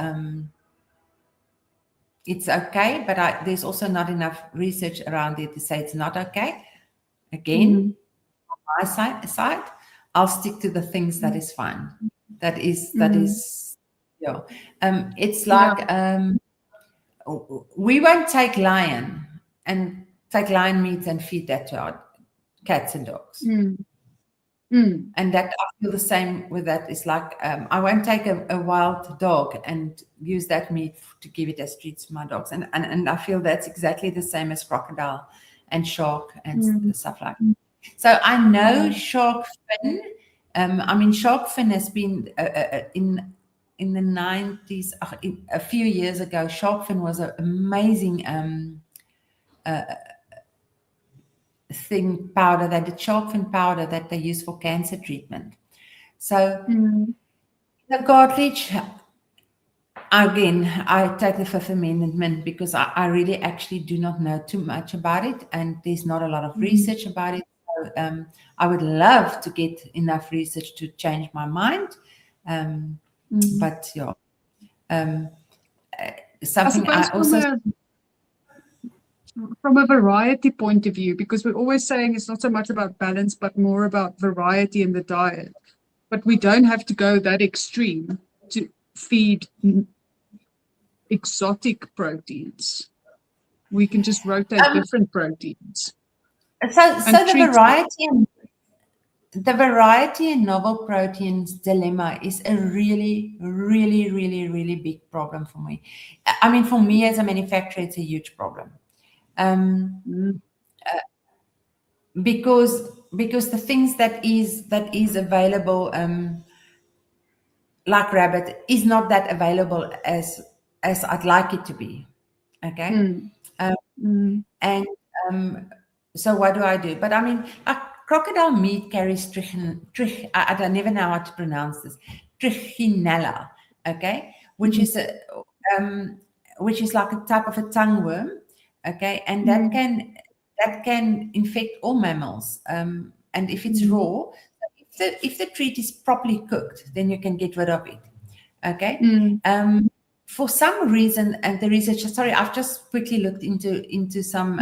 it's okay, but there's also not enough research around it to say it's not okay. Again, on my side, I'll stick to the things that is fine. That is yeah. It's like we won't take lion meat and feed that to our cats and dogs. And that I feel the same with that. It's like I won't take a wild dog and use that meat to give it as treats to my dogs. And I feel that's exactly the same as crocodile and shark and stuff like that. So I know shark fin. I mean, shark fin has been in the 90s, a few years ago. Shark fin was an amazing powder, that the shark fin powder that they use for cancer treatment. So the cartilage, again, I take the Fifth Amendment because I really actually do not know too much about it, and there's not a lot of research about it. So, I would love to get enough research to change my mind, but yeah, something I I suppose also from a variety point of view, because we're always saying it's not so much about balance, but more about variety in the diet. But we don't have to go that extreme to feed exotic proteins. We can just rotate different proteins. so And the treat variety in novel proteins dilemma is a really, really, really, really big problem for me. I mean, for me as a manufacturer, it's a huge problem. Because the things that is available, like rabbit, is not that available as I'd like it to be. Okay. And so what do I do? But I mean, crocodile meat carries I never know how to pronounce this, trichinella, okay, which is like a type of a tongueworm, okay, and that can infect all mammals. And if it's raw, if the treat is properly cooked, then you can get rid of it, okay. For some reason, and the research, sorry, I've just quickly looked into some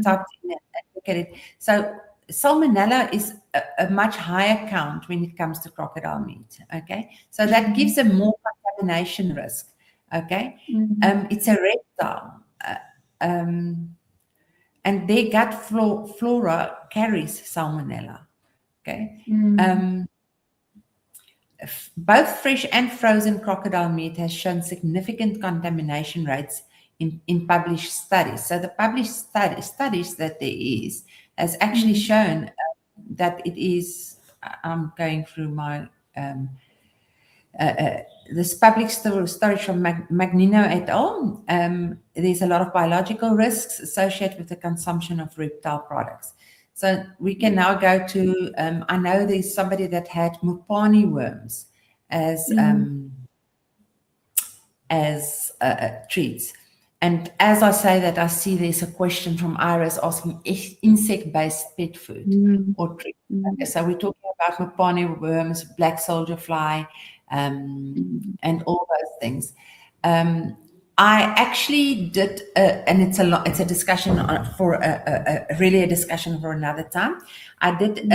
typed in and look at it. So salmonella is a much higher count when it comes to crocodile meat. Okay, so that gives a more contamination risk. Okay, it's a reptile, and their gut flora carries salmonella. Okay. Both fresh and frozen crocodile meat has shown significant contamination rates in published studies. So the published studies that there is has actually shown that it is. I'm going through my this public study from Magnino et al. There's a lot of biological risks associated with the consumption of reptile products. So we can now go to, I know there's somebody that had mupani worms as treats. And as I say that, I see there's a question from Iris asking, is insect-based pet food or treat? Okay, so we're talking about mupani worms, black soldier fly, and all those things. I actually did, and it's a discussion for really a discussion for another time. I did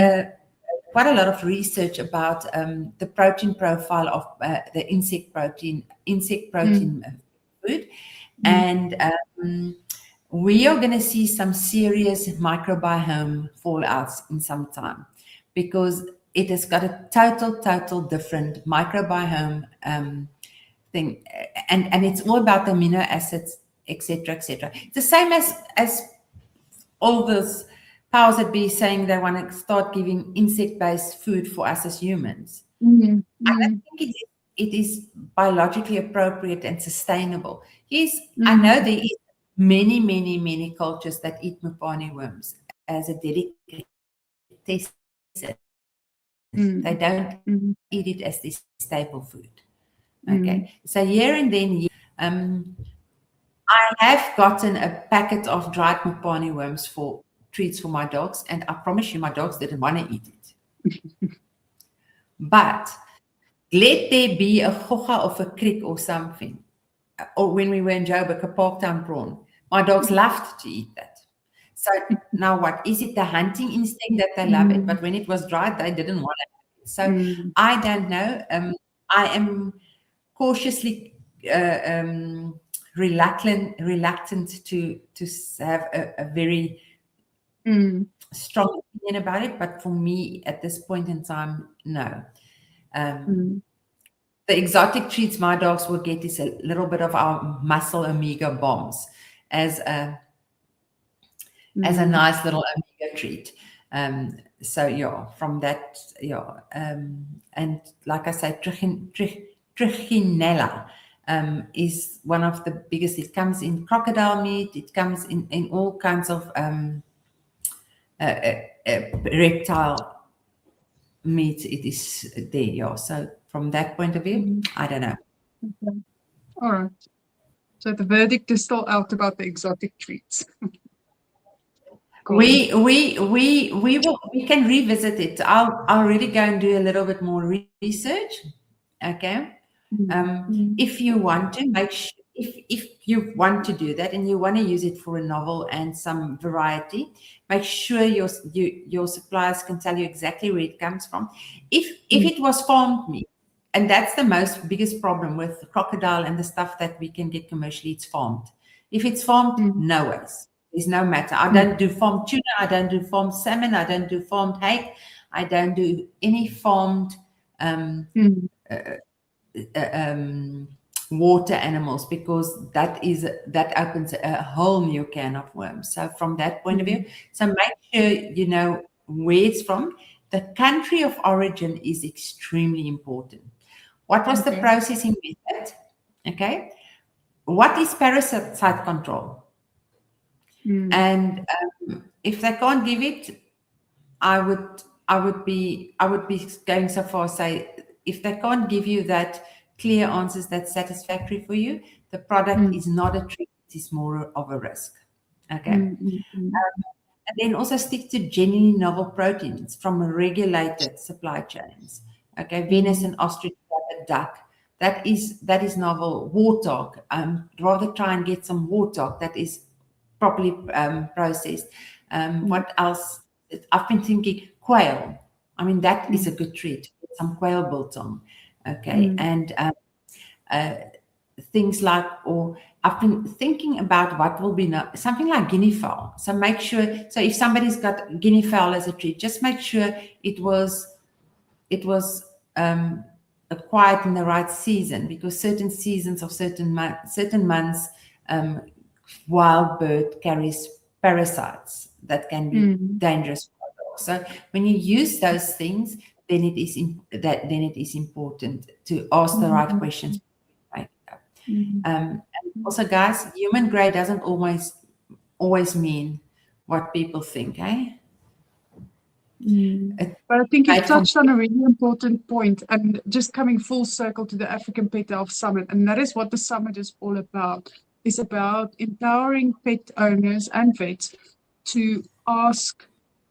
quite a lot of research about the protein profile of the insect protein food, and we are going to see some serious microbiome fallouts in some time because it has got a total different microbiome thing, and it's all about the amino acids, etc., etc. It's the same as all those powers that be saying they want to start giving insect-based food for us as humans. I don't think it is biologically appropriate and sustainable. Yes, I know there is many cultures that eat mupani worms as a delicacy. They don't eat it as this staple food. Okay, so here and then, I have gotten a packet of dried mupani worms for treats for my dogs, and I promise you, my dogs didn't want to eat it. But let there be a gogga of a crick or something, or when we were in Joburg, a Parktown prawn, my dogs loved to eat that. So now what? Is it the hunting instinct that they love it? But when it was dried, they didn't want it. So I don't know. I am cautiously reluctant to have a very strong opinion about it. But for me, at this point in time, no. The exotic treats my dogs will get is a little bit of our muscle omega bombs as a nice little omega treat. So yeah, from that, yeah, and like I say, trichinella is one of the biggest. It comes in crocodile meat. It comes in all kinds of reptile meat. It is there, yeah. So from that point of view, I don't know. All right. So the verdict is still out about the exotic treats. Cool. We can revisit it. I'll really go and do a little bit more research. Okay. If you want to make if you want to do that and you want to use it for a novel and some variety, make sure your suppliers can tell you exactly where it comes from. If it was farmed meat, and that's the biggest problem with crocodile and the stuff that we can get commercially, it's farmed. If it's farmed, no ways. There's no matter. I don't do farmed tuna, I don't do farmed salmon, I don't do farmed hake, I don't do any farmed water animals, because that opens a whole new can of worms. So from that point of view, so make sure you know where it's from. The country of origin is extremely important. What was the processing method? Okay. What is parasite control? And if they can't give it, I would be going so far as say, if they can't give you that clear answers that's satisfactory for you, the product is not a treat, it is more of a risk. Okay. And then also stick to genuinely novel proteins from regulated supply chains. Okay, venison, ostrich, rabbit, duck. That is novel. Warthog. Rather try and get some warthog that is properly processed. What else? I've been thinking quail. I mean, that is a good treat. Some quail biltong. Okay, and things like, or I've been thinking about what will be something like guinea fowl. So make sure, so if somebody's got guinea fowl as a treat, just make sure it was acquired in the right season, because certain seasons of certain months, wild bird carries parasites that can be dangerous for dogs. So when you use those things, then it is important to ask the right questions. And also, guys, human grade doesn't always mean what people think, eh? But I think you've touched on a really important point, and just coming full circle to the African Pet Health Summit, and that is what the summit is all about. It's about empowering pet owners and vets to ask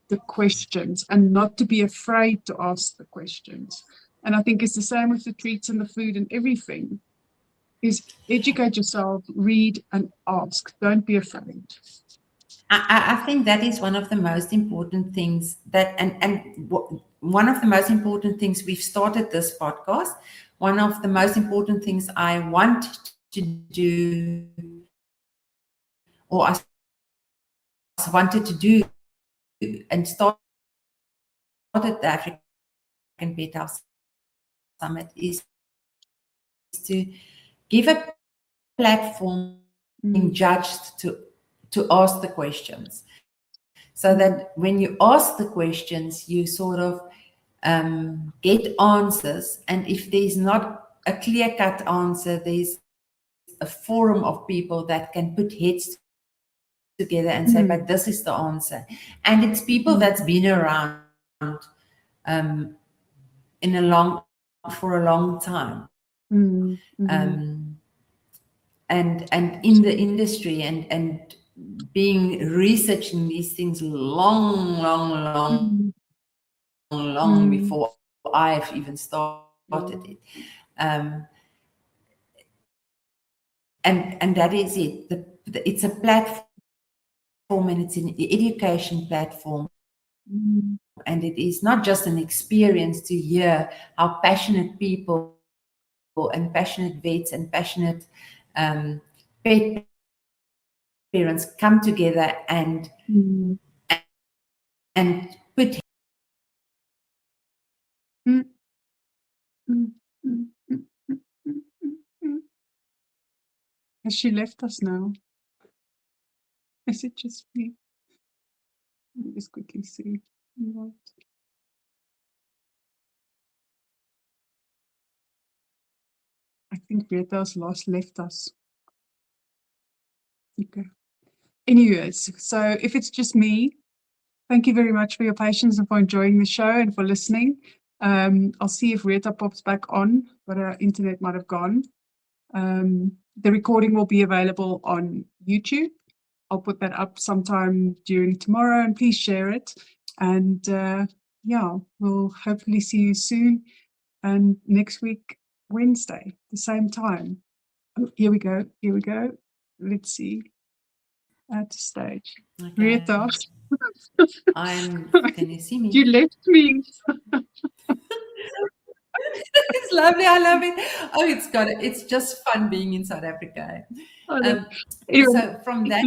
the questions and not to be afraid to ask the questions. And I think it's the same with the treats and the food and everything. Is educate yourself, read and ask. Don't be afraid. I think that is one of the most important things one of the most important things we've started this podcast. One of the most important things I want to do, or I wanted to do and started the African Pet Health Summit, is to give a platform being judged to ask the questions, so that when you ask the questions, you sort of get answers. And if there's not a clear-cut answer, there's a forum of people that can put heads together and say, but this is the answer. And it's people that's been around for a long time. And in the industry and being researching these things long before I've even started it. And that is it. It's a platform, and it's an education platform. And it is not just an experience to hear how passionate people and passionate vets and passionate pet parents come together and put. Has she left us now? Is it just me? Let me just quickly see. I think Retha's left us. Okay. Anyways, so if it's just me, thank you very much for your patience and for enjoying the show and for listening. I'll see if Retha pops back on, but her internet might have gone. The recording will be available on YouTube. I'll put that up sometime during tomorrow, and please share it. And yeah, we'll hopefully see you soon. And next week, Wednesday, the same time. Oh, here we go. Here we go. Let's see. At stage. Okay. Retha. Can you see me? You left me. It's lovely. I love it. Oh, it's just fun being in South Africa. So from that,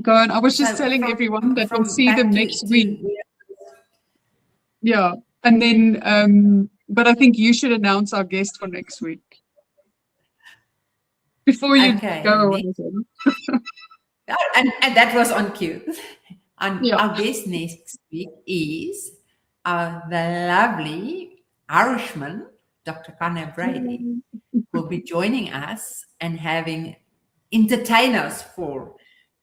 go on. I was just telling everyone that we'll see them next week. Yeah, and then, but I think you should announce our guest for next week before you go away. And that was on cue. Our guest next week is the lovely Irishman, Dr. Conor Brady, will be joining us and entertain us for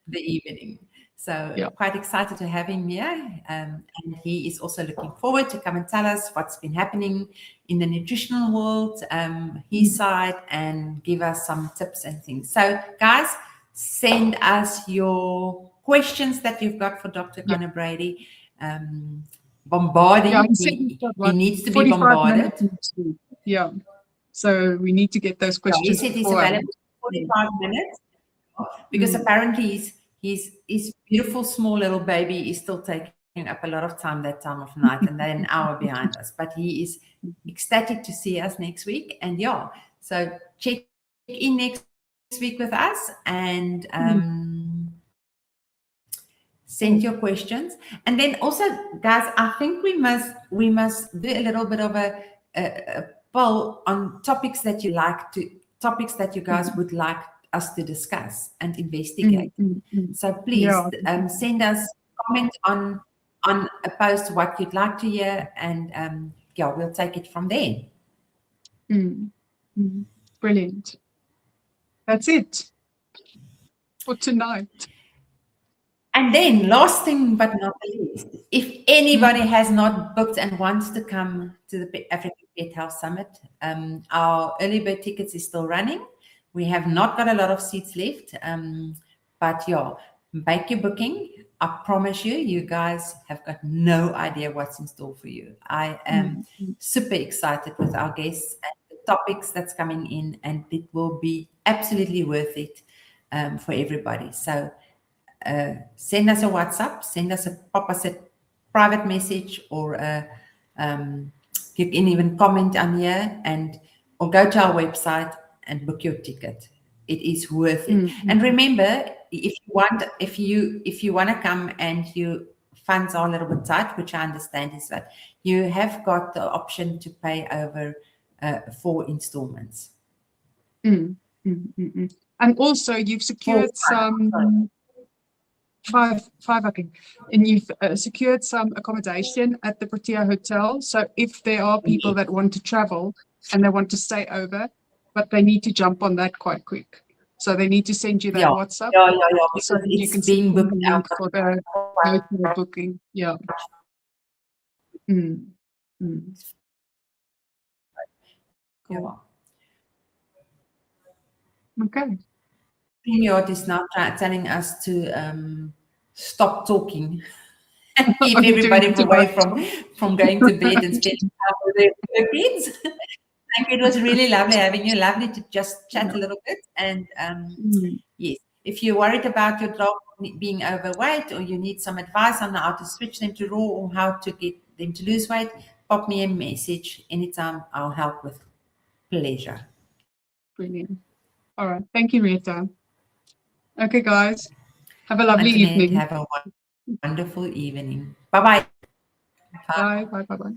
the evening. So quite excited to have him here. And he is also looking forward to come and tell us what's been happening in the nutritional world, his side, and give us some tips and things. So guys, send us your questions that you've got for Dr. Conor Brady. Bombarding. He needs to be bombarded. Yeah. So we need to get those questions. He said he's available for 45 minutes because apparently his beautiful small little baby is still taking up a lot of time that time of night, and they're an hour behind us. But he is ecstatic to see us next week. And so check in next week with us and send your questions. And then also, guys, I think we must do a little bit of a poll on topics that you guys would like us to discuss and investigate. So please send us comment on a post what you'd like to hear, and we'll take it from there. Brilliant. That's it for tonight. And then, last thing but not least, if anybody has not booked and wants to come to the African Pet Health Summit, our early bird tickets is still running. We have not got a lot of seats left, but make your booking. I promise you guys have got no idea what's in store for you. I am super excited with our guests and the topics that's coming in, and it will be absolutely worth it for everybody. So send us a WhatsApp, pop us a private message, or you can even comment on here or go to our website and book your ticket. It is worth it. And remember, if you want to come and your funds are a little bit tight, which I understand is that you have got the option to pay over 4 installments. And also you've secured five, I think, and you've secured some accommodation at the Protea Hotel. So if there are people that want to travel and they want to stay over, but they need to jump on that quite quick. So they need to send you that WhatsApp. So you can being booked out for the hotel booking. Cool. Okay. Yard is now telling us to stop talking and keep everybody away from going to bed and spending time with their kids. Thank you. It was really lovely having you. Lovely to just chat a little bit. And yes, if you're worried about your dog being overweight, or you need some advice on how to switch them to raw or how to get them to lose weight, pop me a message anytime. I'll help with pleasure. Brilliant. All right. Thank you, Retha. Okay, guys. Have a lovely evening. Have a wonderful evening. Bye-bye. Bye. Bye. Bye. Bye.